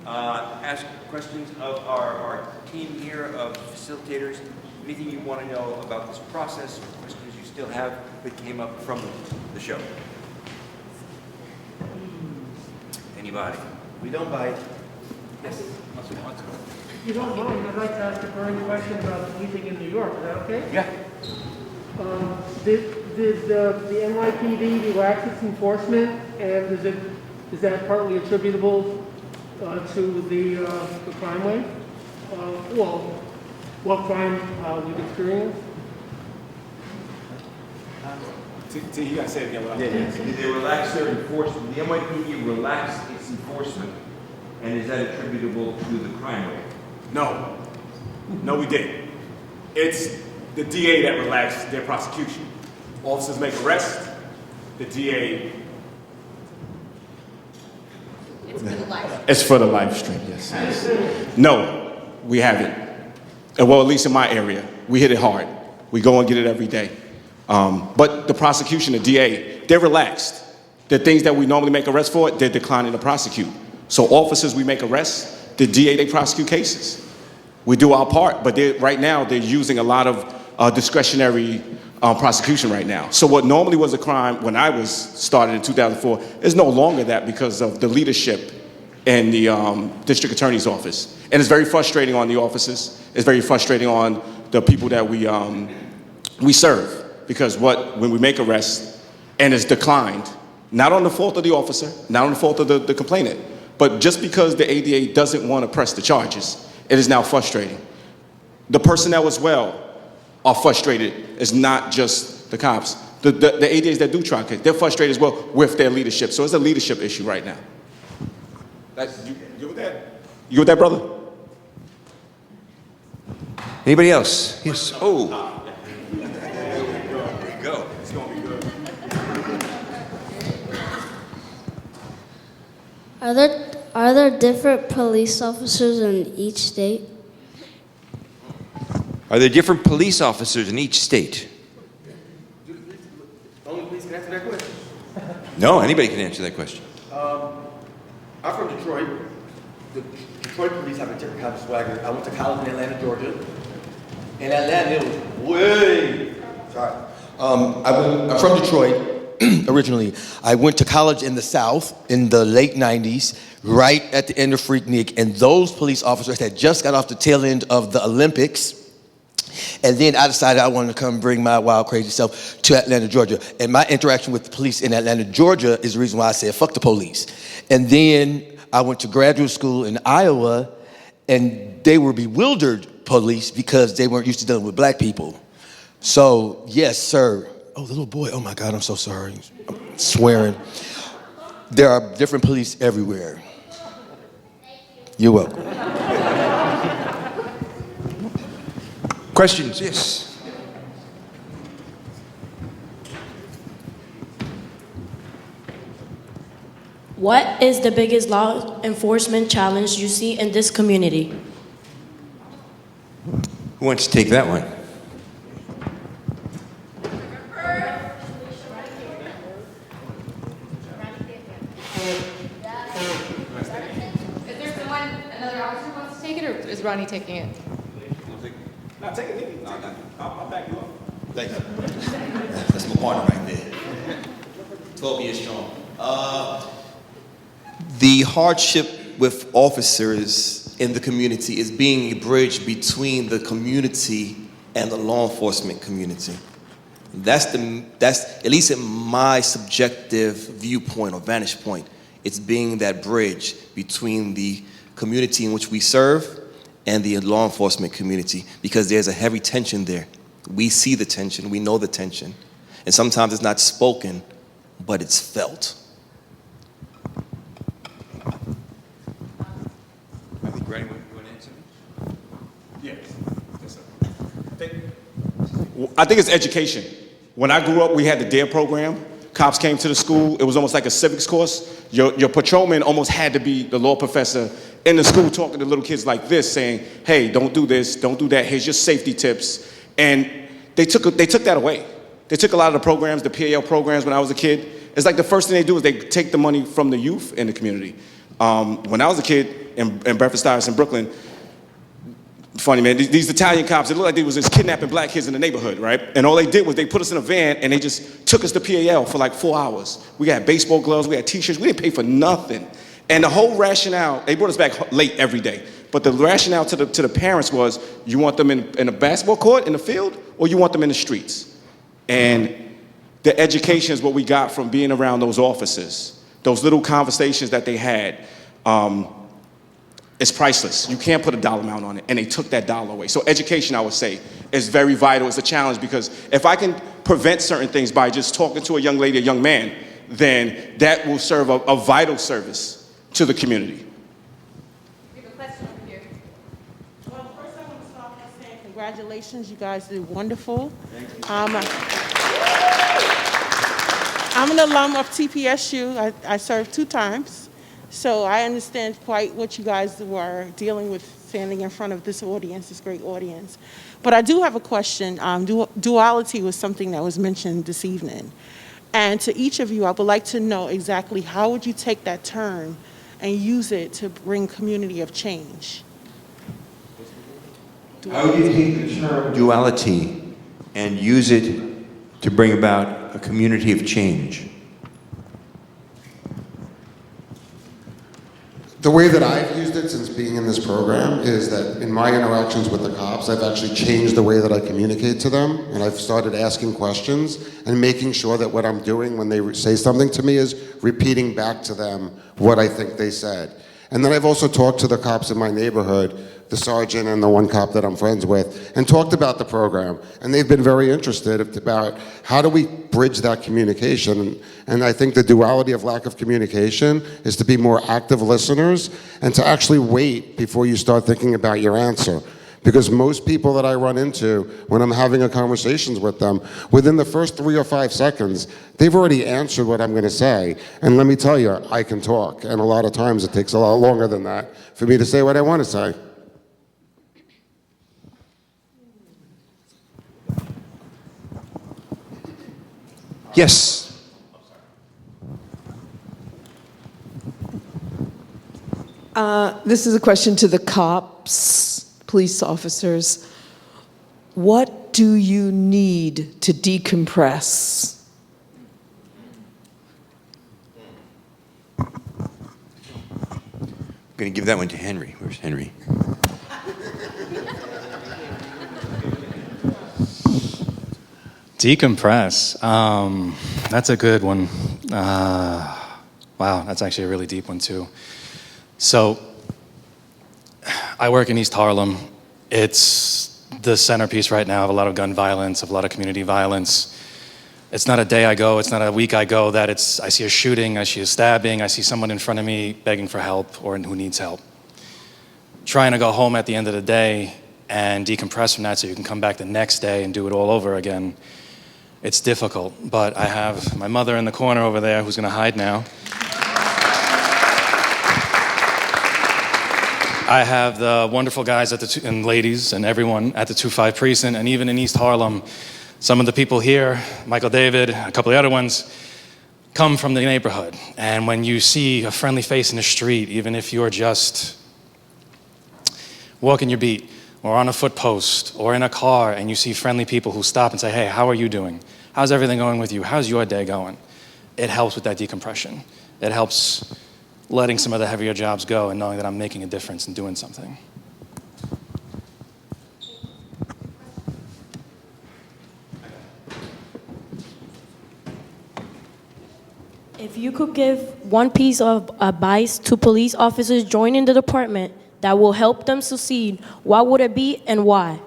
Ask questions of our team here of facilitators. Anything you want to know about this process, or questions you still have that came up from the show. Anybody? We don't bite. Yes. you don't mind, I'd like to ask a burning question about policing in New York. Is that okay? Yeah. Did the NYPD relax its enforcement, and is that partly attributable to the crime wave? Well, what crime we've experienced? You gotta say it again. Did they relax their enforcement? The NYPD relaxed its enforcement, and is that attributable to the crime rate? No. No, we didn't. It's the DA that relaxed their prosecution. Officers make arrests, the DA... It's for the live. It's for the live stream, yes. No, we haven't. And well, at least in my area, we hit it hard. We go and get it every day. But the prosecution, the DA, they're relaxed. The things that we normally make arrests for, they're declining to prosecute. So officers, we make arrests. The DA, they prosecute cases. We do our part, but right now they're using a lot of discretionary prosecution right now. So what normally was a crime when I was started in 2004 is no longer that because of the leadership in the district attorney's office. And it's very frustrating on the officers. It's very frustrating on the people that we serve. Because when we make arrests and it's declined, not on the fault of the officer, not on the fault of the complainant, but just because the ADA doesn't want to press the charges, it is now frustrating. The personnel as well are frustrated. It's not just the cops. The ADAs that do try, they're frustrated as well with their leadership. So it's a leadership issue right now. You with that? You with that, brother? Anybody else? Yes. Oh. Go. It's gonna be good. Are there different police officers in each state? Are there different police officers in each state? Only police can answer that question. No, anybody can answer that question. I'm from Detroit. The Detroit police have a different kind of swagger. I went to college in Atlanta, Georgia. In Atlanta, it was way... Sorry. I'm from Detroit originally. I went to college in the South in the late 90s, right at the end of Freaknik, and those police officers had just got off the tail end of the Olympics. And then I decided I wanted to come bring my wild, crazy self to Atlanta, Georgia. And my interaction with the police in Atlanta, Georgia is the reason why I said, fuck the police. And then I went to graduate school in Iowa, and they were bewildered police because they weren't used to dealing with black people. So, yes, sir. Oh, the little boy. Oh, my God, I'm so sorry. I'm swearing. There are different police everywhere. You're welcome. Questions? Yes. What is the biggest law enforcement challenge you see in this community? Who wants to take that one? Is there someone, another officer who wants to take it, or is Ronnie taking it? No, take it. No, I'll back you up. Thank you. That's my partner right there. 12 years strong. The hardship with officers in the community is being a bridge between the community and the law enforcement community. That's at least in my subjective viewpoint or vantage point. It's being that bridge between the community in which we serve and the law enforcement community, because there's a heavy tension there. We see the tension, we know the tension, and sometimes it's not spoken, but it's felt. I think Granny, you want to answer? Yes. Yes, sir. I think it's education. When I grew up, we had the DARE program. Cops came to the school. It was almost like a civics course. Your patrolman almost had to be the law professor in the school talking to little kids like this, saying, hey, don't do this, don't do that, here's your safety tips. And they took that away. They took a lot of the programs, the PAL programs when I was a kid. It's like the first thing they do is they take the money from the youth in the community. When I was a kid in Bedford-Stuyvesant, Brooklyn, funny, man, these Italian cops, it looked like they was just kidnapping black kids in the neighborhood, right? And all they did was they put us in a van and they just took us to PAL for like 4 hours. We got baseball gloves, we had t-shirts, we didn't pay for nothing. And the whole rationale, they brought us back late every day. But the rationale to the parents was, you want them in a basketball court, in the field, or you want them in the streets? And the education is what we got from being around those officers. Those little conversations that they had, it's priceless. You can't put a dollar amount on it, and they took that dollar away. So education, I would say, is very vital. It's a challenge, because if I can prevent certain things by just talking to a young lady, a young man, then that will serve a vital service to the community. We have a question over here. Well, first I want to start by saying congratulations. You guys did wonderful. I'm an alum of TPSU. I served 2 times. So I understand quite what you guys were dealing with standing in front of this audience, this great audience. But I do have a question. Duality was something that was mentioned this evening. And to each of you, I would like to know exactly how would you take that term and use it to bring community of change? How would you take the term duality and use it to bring about a community of change? The way that I've used it since being in this program is that in my interactions with the cops, I've actually changed the way that I communicate to them, and I've started asking questions and making sure that what I'm doing when they say something to me is repeating back to them what I think they said. And then I've also talked to the cops in my neighborhood, the sergeant and the one cop that I'm friends with, and talked about the program. And they've been very interested about how do we bridge that communication. And I think the duality of lack of communication is to be more active listeners and to actually wait before you start thinking about your answer. Because most people that I run into when I'm having a conversations with them, within the first 3 or 5 seconds, they've already answered what I'm gonna say. And let me tell you, I can talk. And a lot of times it takes a lot longer than that for me to say what I wanna say. Yes. This is a question to the cops, police officers. What do you need to decompress? I'm going to give that one to Henry. Where's Henry? Decompress. That's a good one. Wow, that's actually a really deep one too. So, I work in East Harlem. It's the centerpiece right now of a lot of gun violence, of a lot of community violence. It's not a day I go, it's not a week I go that I see a shooting, I see a stabbing, I see someone in front of me begging for help or who needs help. Trying to go home at the end of the day and decompress from that so you can come back the next day and do it all over again. It's difficult, but I have my mother in the corner over there who's gonna hide now. I have the wonderful guys and ladies and everyone at the 2-5 precinct, and even in East Harlem, some of the people here, Michael David, a couple of the other ones, come from the neighborhood. And when you see a friendly face in the street, even if you're just walking your beat, or on a foot post, or in a car, and you see friendly people who stop and say, hey, how are you doing? How's everything going with you? How's your day going? It helps with that decompression. It helps letting some of the heavier jobs go and knowing that I'm making a difference and doing something. If you could give one piece of advice to police officers joining the department that will help them succeed, what would it be and why?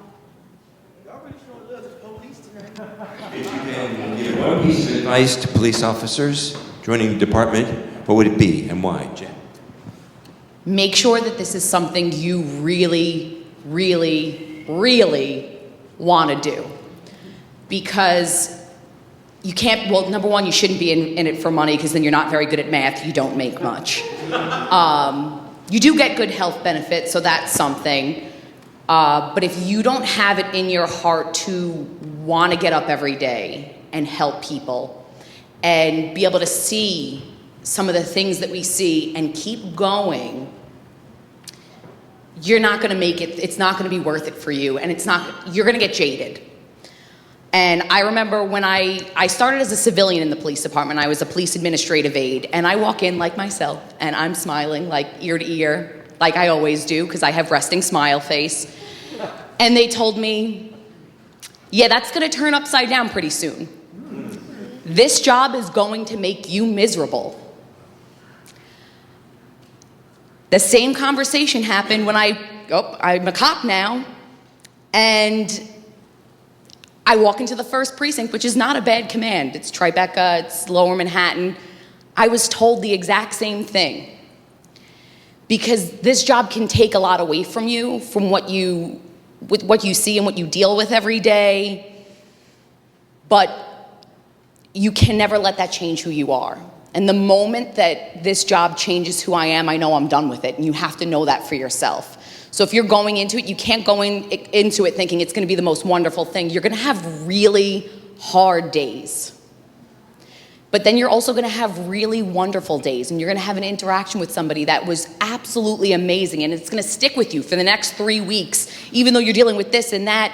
If you can give one piece of advice to police officers joining the department, what would it be and why, Jen? Make sure that this is something you really, really, really want to do. Because you can't, well, number one, you shouldn't be in it for money because then you're not very good at math, you don't make much. You do get good health benefits, so that's something. But if you don't have it in your heart to want to get up every day and help people and be able to see some of the things that we see and keep going, you're not going to make it, it's not going to be worth it for you, and you're going to get jaded. And I remember when I started as a civilian in the police department. I was a police administrative aide, and I walk in like myself, and I'm smiling like ear to ear, like I always do, because I have resting smile face. And they told me, yeah, that's gonna turn upside down pretty soon. This job is going to make you miserable. The same conversation happened when I'm a cop now, and I walk into the 1st precinct, which is not a bad command. It's Tribeca, it's Lower Manhattan. I was told the exact same thing. Because this job can take a lot away from you, from what you see and what you deal with every day. But you can never let that change who you are. And the moment that this job changes who I am, I know I'm done with it. And you have to know that for yourself. So if you're going into it, you can't go into it thinking it's going to be the most wonderful thing. You're going to have really hard days. But then you're also going to have really wonderful days, and you're going to have an interaction with somebody that was absolutely amazing, and it's going to stick with you for the next 3 weeks. Even though you're dealing with this and that,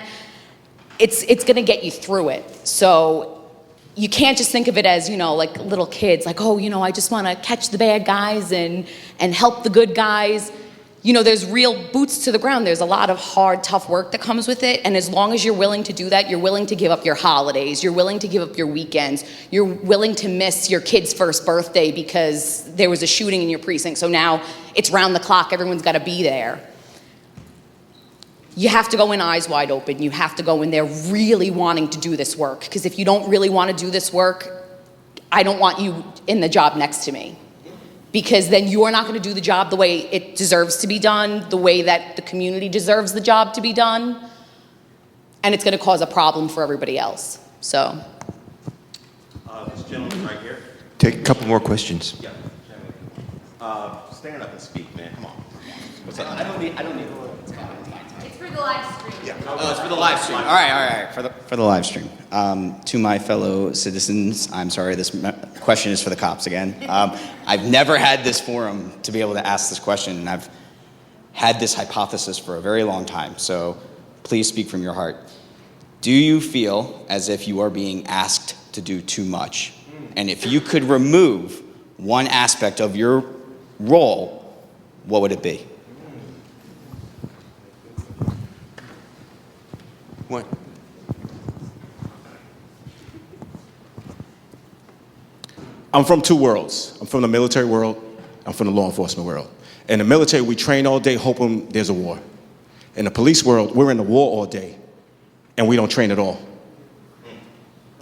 it's going to get you through it. So you can't just think of it as, like little kids, like, oh, I just want to catch the bad guys and help the good guys. There's real boots to the ground. There's a lot of hard, tough work that comes with it. And as long as you're willing to do that, you're willing to give up your holidays. You're willing to give up your weekends. You're willing to miss your kid's 1st birthday because there was a shooting in your precinct. So now it's round the clock. Everyone's got to be there. You have to go in eyes wide open. You have to go in there really wanting to do this work. Because if you don't really want to do this work, I don't want you in the job next to me. Because then you're not going to do the job the way it deserves to be done, the way that the community deserves the job to be done, and it's going to cause a problem for everybody else. So, This gentleman right here. Take a couple more questions. Yeah. Stand up and speak, man. Come on. What's up? I don't need. It's for the live stream. Yeah. Oh, it's for the live stream. All right. For the live stream. To my fellow citizens, I'm sorry, this question is for the cops again. I've never had this forum to be able to ask this question, and I've had this hypothesis for a very long time, so please speak from your heart. Do you feel as if you are being asked to do too much? And if you could remove one aspect of your role, what would it be? What? I'm from 2 worlds. I'm from the military world. I'm from the law enforcement world. In the military, we train all day hoping there's a war. In the police world, we're in the war all day, and we don't train at all.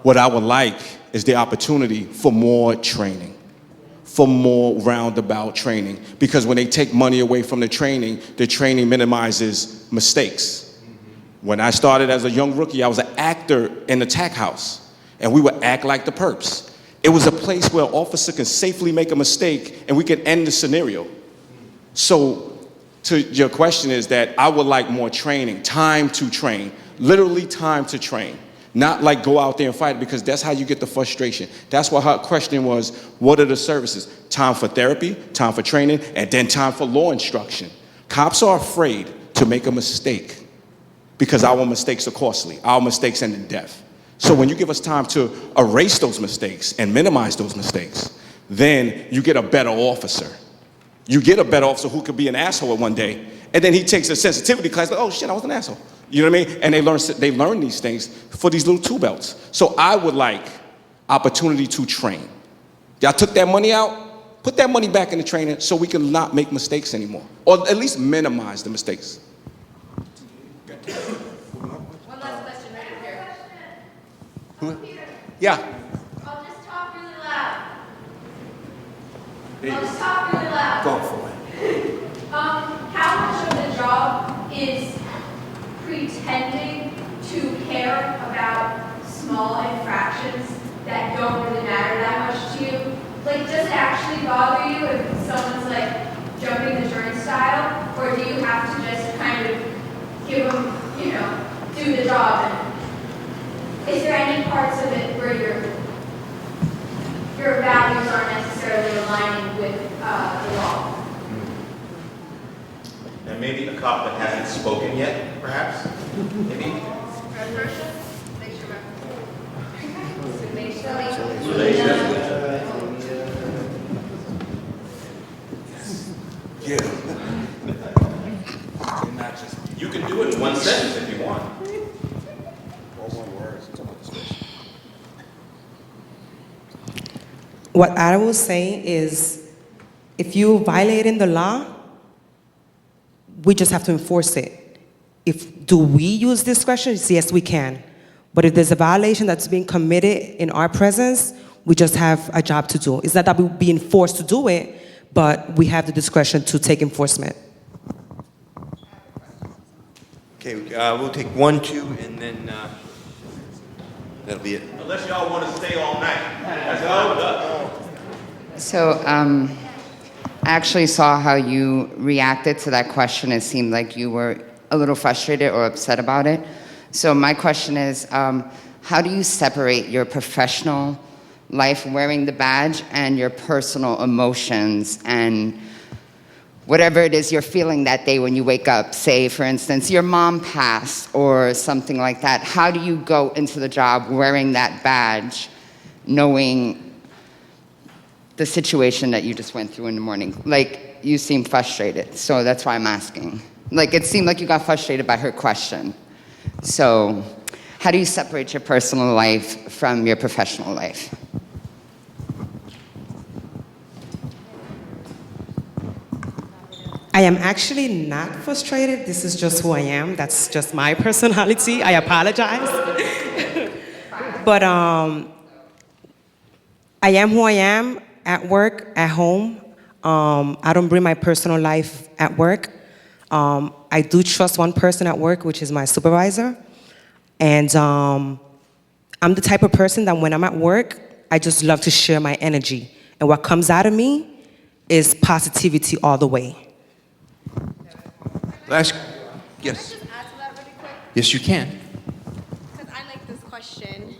What I would like is the opportunity for more training, for more roundabout training, because when they take money away from the training minimizes mistakes. When I started as a young rookie, I was an actor in the TAC house, and we would act like the perps. It was a place where an officer can safely make a mistake and we could end the scenario. So to your question is that I would like more training, time to train, literally time to train. Not like go out there and fight, because that's how you get the frustration. That's why her question was, what are the services? Time for therapy, time for training, and then time for law instruction. Cops are afraid to make a mistake because our mistakes are costly. Our mistakes end in death. So when you give us time to erase those mistakes and minimize those mistakes, then you get a better officer. You get a better officer who could be an asshole one day, and then he takes a sensitivity class, like, oh shit, I was an asshole. You know what I mean? And they learn these things for these little tool belts. So I would like opportunity to train. Y'all took that money out, put that money back into training so we can not make mistakes anymore, or at least minimize the mistakes. One last question right here. Yeah. I'll just talk really loud. I'll just talk really loud. Go for it. How much of the job is pretending to care about small infractions that don't really matter that much to you? Like, does it actually bother you if someone's like jumping the turnstile, or do you have to just kind of give them, do the job? And is there any parts of it where your values aren't necessarily aligning with the law? And maybe a cop that hasn't spoken yet, perhaps? Maybe? Yeah. can do it in one sentence if you want. What I will say is, if you're violating the law, we just have to enforce it. Do we use discretion? Yes, we can. But if there's a violation that's being committed in our presence, we just have a job to do. It's not that we're being forced to do it, but we have the discretion to take enforcement. Okay, we'll take 1, 2, and then that'll be it. Unless y'all want to stay all night. That's fine with us. So, I actually saw how you reacted to that question. It seemed like you were a little frustrated or upset about it. So my question is, how do you separate your professional life wearing the badge and your personal emotions and whatever it is you're feeling that day when you wake up? Say, for instance, your mom passed or something like that. How do you go into the job wearing that badge, knowing the situation that you just went through in the morning? Like, you seem frustrated, so that's why I'm asking. Like, it seemed like you got frustrated by her question. So, how do you separate your personal life from your professional life? I am actually not frustrated. This is just who I am. That's just my personality. I apologize. But I am who I am at work, at home. I don't bring my personal life at work. I do trust one person at work, which is my supervisor. And I'm the type of person that when I'm at work, I just love to share my energy. And what comes out of me is positivity all the way. Last, yes. Yes, you can. Because I like this question.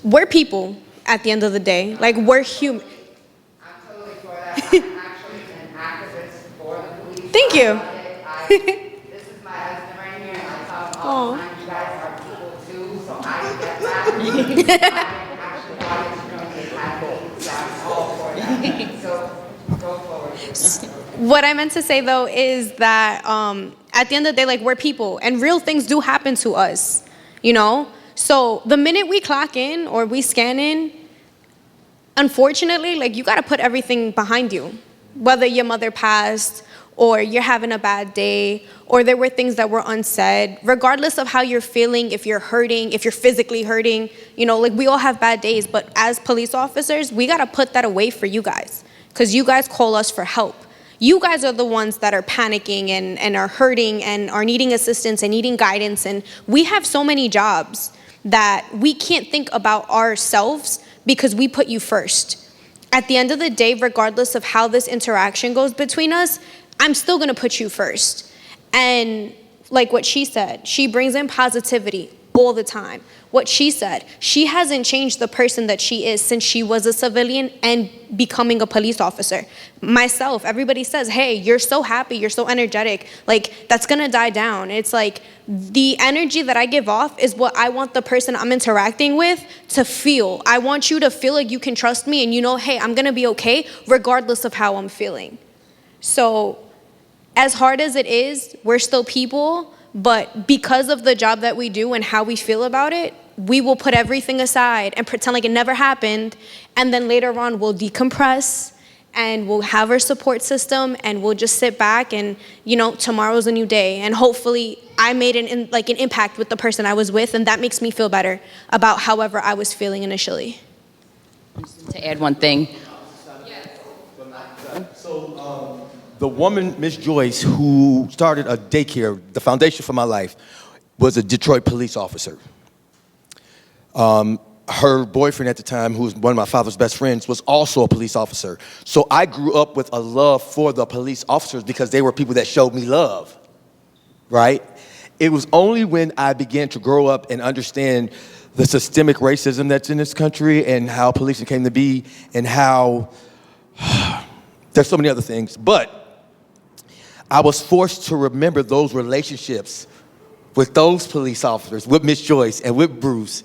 We're people at the end of the day. Like, we're human. I'm totally for that. I'm actually an activist for the police. Thank you. This is my husband right here, and I tell him all the time, you guys are people too, so I get that. I'm actually why this room is happy, so I'm all for that. So, go forward. What I meant to say, though, is that at the end of the day, like, we're people, and real things do happen to us, you know? So the minute we clock in or we scan in, unfortunately, like, you got to put everything behind you. Whether your mother passed, or you're having a bad day, or there were things that were unsaid, regardless of how you're feeling, if you're hurting, if you're physically hurting, you know, like, we all have bad days, but as police officers, we got to put that away for you guys, because you guys call us for help. You guys are the ones that are panicking and are hurting and are needing assistance and needing guidance, and we have so many jobs that we can't think about ourselves because we put you first. At the end of the day, regardless of how this interaction goes between us, I'm still gonna put you first. And like what she said, she brings in positivity all the time. What she said, she hasn't changed the person that she is since she was a civilian and becoming a police officer. Myself, everybody says, hey, you're so happy, you're so energetic, like, that's gonna die down. It's like, the energy that I give off is what I want the person I'm interacting with to feel. I want you to feel like you can trust me and you know, hey, I'm gonna be okay regardless of how I'm feeling. So, as hard as it is, we're still people. But because of the job that we do and how we feel about it, we will put everything aside and pretend like it never happened. And then later on, we'll decompress and we'll have our support system and we'll just sit back and, you know, tomorrow's a new day. And hopefully I made an impact with the person I was with, and that makes me feel better about however I was feeling initially. To add one thing. So, the woman, Miss Joyce, who started a daycare, the foundation for my life, was a Detroit police officer. Her boyfriend at the time, who was one of my father's best friends, was also a police officer. So I grew up with a love for the police officers because they were people that showed me love, right? It was only when I began to grow up and understand the systemic racism that's in this country and how policing came to be and how there's so many other things, but I was forced to remember those relationships with those police officers, with Miss Joyce and with Bruce.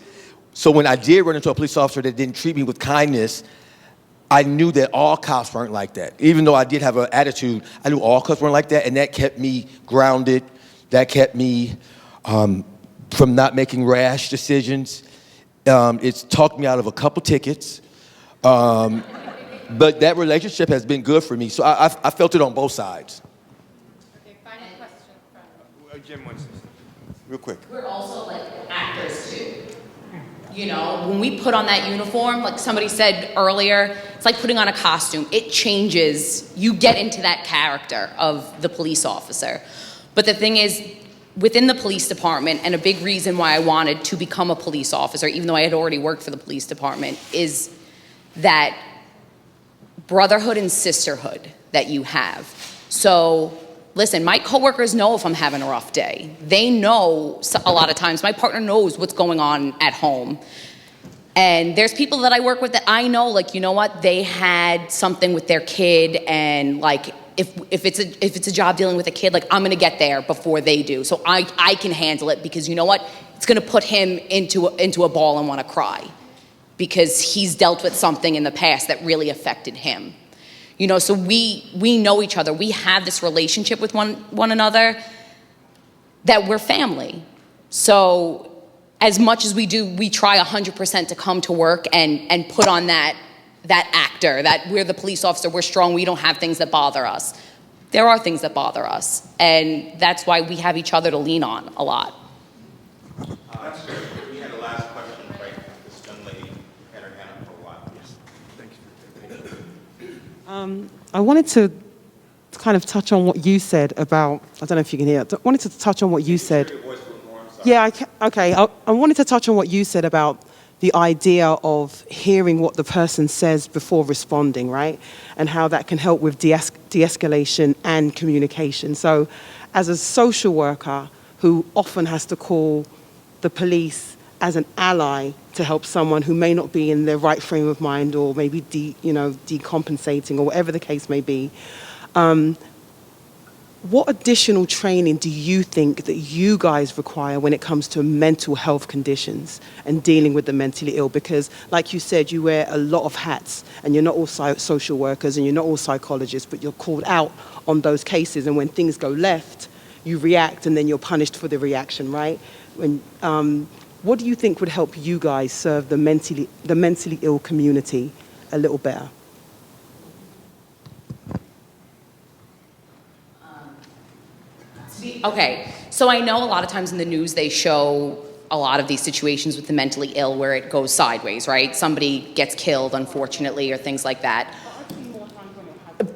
So when I did run into a police officer that didn't treat me with kindness, I knew that all cops weren't like that. Even though I did have an attitude, I knew all cops weren't like that, and that kept me grounded. That kept me from not making rash decisions. It's talked me out of a couple tickets. But that relationship has been good for me. So I felt it on both sides. Okay, final question. Jim wants this. Real quick. We're also like actors too. You know, when we put on that uniform, like somebody said earlier, it's like putting on a costume. It changes. You get into that character of the police officer. But the thing is, within the police department, and a big reason why I wanted to become a police officer, even though I had already worked for the police department, is that brotherhood and sisterhood that you have. So, listen, my coworkers know if I'm having a rough day. They know a lot of times. My partner knows what's going on at home. And there's people that I work with that I know, like, you know what, they had something with their kid, and like, if it's a job dealing with a kid, like, I'm gonna get there before they do. So I can handle it, because you know what? It's gonna put him into a ball and wanna cry, because he's dealt with something in the past that really affected him. You know, so we know each other. We have this relationship with one another, that we're family. So as much as we do, we try 100% to come to work and put on that actor, that we're the police officer, we're strong, we don't have things that bother us. There are things that bother us, and that's why we have each other to lean on a lot. That's good. We had a last question, right? This young lady had her hand up for a while. Yes. Thank you. I wanted to kind of touch on what you said about, I don't know if you can hear it, I wanted to touch on what you said. Yeah, okay. I wanted to touch on what you said about the idea of hearing what the person says before responding, right? And how that can help with de-escalation and communication. So as a social worker who often has to call the police as an ally to help someone who may not be in their right frame of mind, or maybe decompensating, or whatever the case may be, what additional training do you think that you guys require when it comes to mental health conditions and dealing with the mentally ill? Because like you said, you wear a lot of hats, and you're not all social workers and you're not all psychologists, but you're called out on those cases. And when things go left, you react, and then you're punished for the reaction, right? What do you think would help you guys serve the mentally ill community a little better? Okay, so I know a lot of times in the news they show a lot of these situations with the mentally ill where it goes sideways, right? Somebody gets killed, unfortunately, or things like that.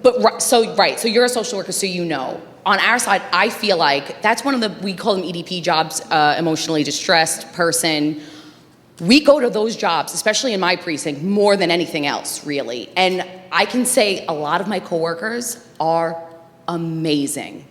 But so you're a social worker, so you know. On our side, I feel like that's one of the, we call them EDP jobs, emotionally distressed person. We go to those jobs, especially in my precinct, more than anything else, really. And I can say a lot of my coworkers are amazing.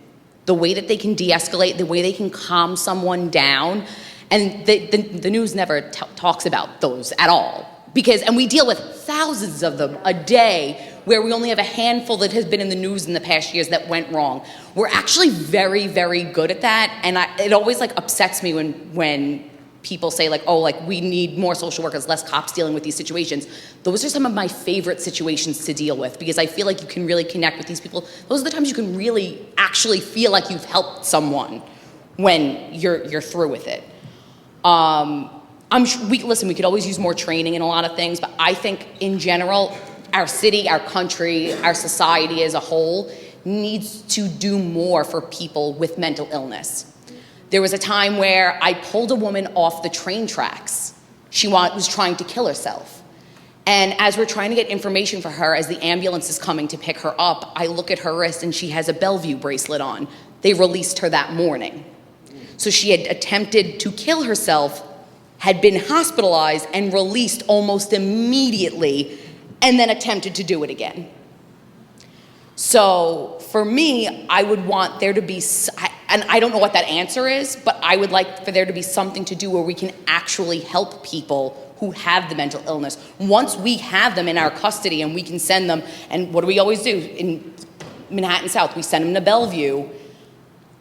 The way that they can de-escalate, the way they can calm someone down. And the news never talks about those at all. And we deal with thousands of them a day, where we only have a handful that has been in the news in the past years that went wrong. We're actually very, very good at that. And it always like upsets me when people say like, oh, like we need more social workers, less cops dealing with these situations. Those are some of my favorite situations to deal with, because I feel like you can really connect with these people. Those are the times you can really actually feel like you've helped someone, when you're through with it. Listen, we could always use more training in a lot of things, but I think in general, our city, our country, our society as a whole needs to do more for people with mental illness. There was a time where I pulled a woman off the train tracks. She was trying to kill herself. And as we're trying to get information for her, as the ambulance is coming to pick her up, I look at her wrist and she has a Bellevue bracelet on. They released her that morning. So she had attempted to kill herself, had been hospitalized and released almost immediately, and then attempted to do it again. So for me, I would want there to be, and I don't know what that answer is, but I would like for there to be something to do where we can actually help people who have the mental illness. Once we have them in our custody and we can send them, and what do we always do? In Manhattan South, we send them to Bellevue.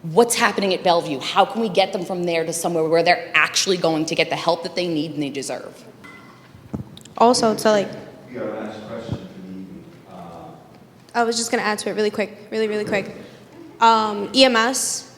What's happening at Bellevue? How can we get them from there to somewhere where they're actually going to get the help that they need and they deserve? Also, to like... Our last question for the I was just going to add to it really quick, really quick. EMS,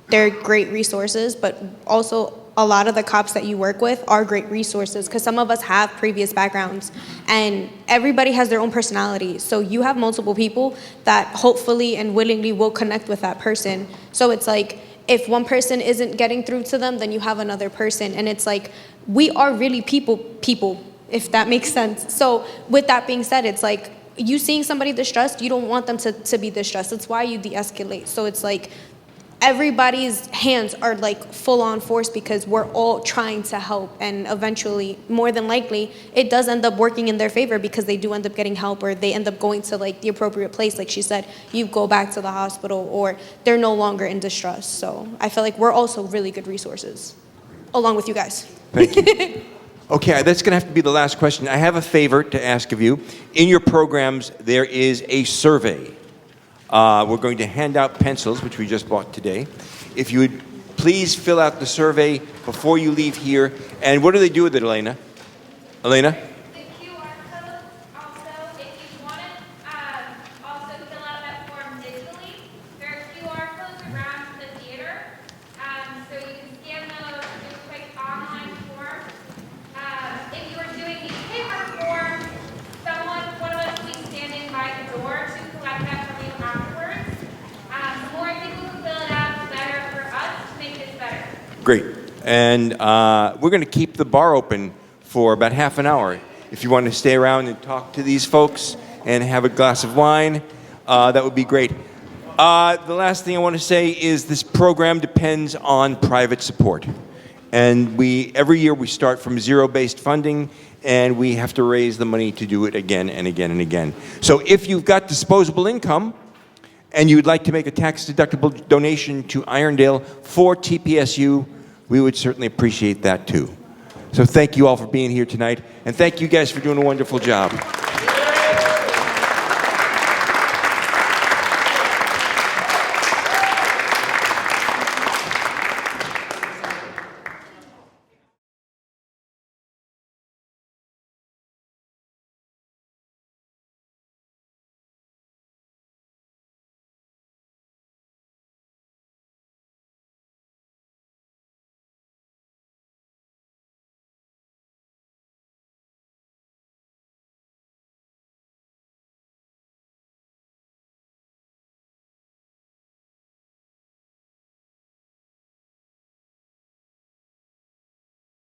they're great resources, but also a lot of the cops that you work with are great resources because some of us have previous backgrounds and everybody has their own personality. So you have multiple people that hopefully and willingly will connect with that person. So it's like, if one person isn't getting through to them, then you have another person. And it's like, we are really people, if that makes sense. So with that being said, it's like, you seeing somebody distressed, you don't want them to be distressed. That's why you de-escalate. So it's like, everybody's hands are like full on force because we're all trying to help, and eventually, more than likely, it does end up working in their favor because they do end up getting help, or they end up going to like the appropriate place. Like she said, you go back to the hospital, or they're no longer in distress. So I feel like we're also really good resources, along with you guys. Thank you. Okay, that's going to have to be the last question. I have a favor to ask of you. In your programs, there is a survey. We're going to hand out pencils, which we just bought today. If you would please fill out the survey before you leave here. And what do they do with it, Elena? Elena? The QR code, also, if you want to also fill out that form digitally, there are QR codes around the theater. So you can scan those, do a quick online form. If you are doing the paper form, one of us will be standing by the door to collect that from you afterwards. The more people who fill it out, the better for us to make this better. Great. And we're going to keep the bar open for about half an hour. If you want to stay around and talk to these folks and have a glass of wine, that would be great. The last thing I want to say is this program depends on private support. And every year we start from zero-based funding, and we have to raise the money to do it again and again and again. So if you've got disposable income and you'd like to make a tax-deductible donation to Irondale for TPSU, we would certainly appreciate that too. So thank you all for being here tonight, and thank you guys for doing a wonderful job.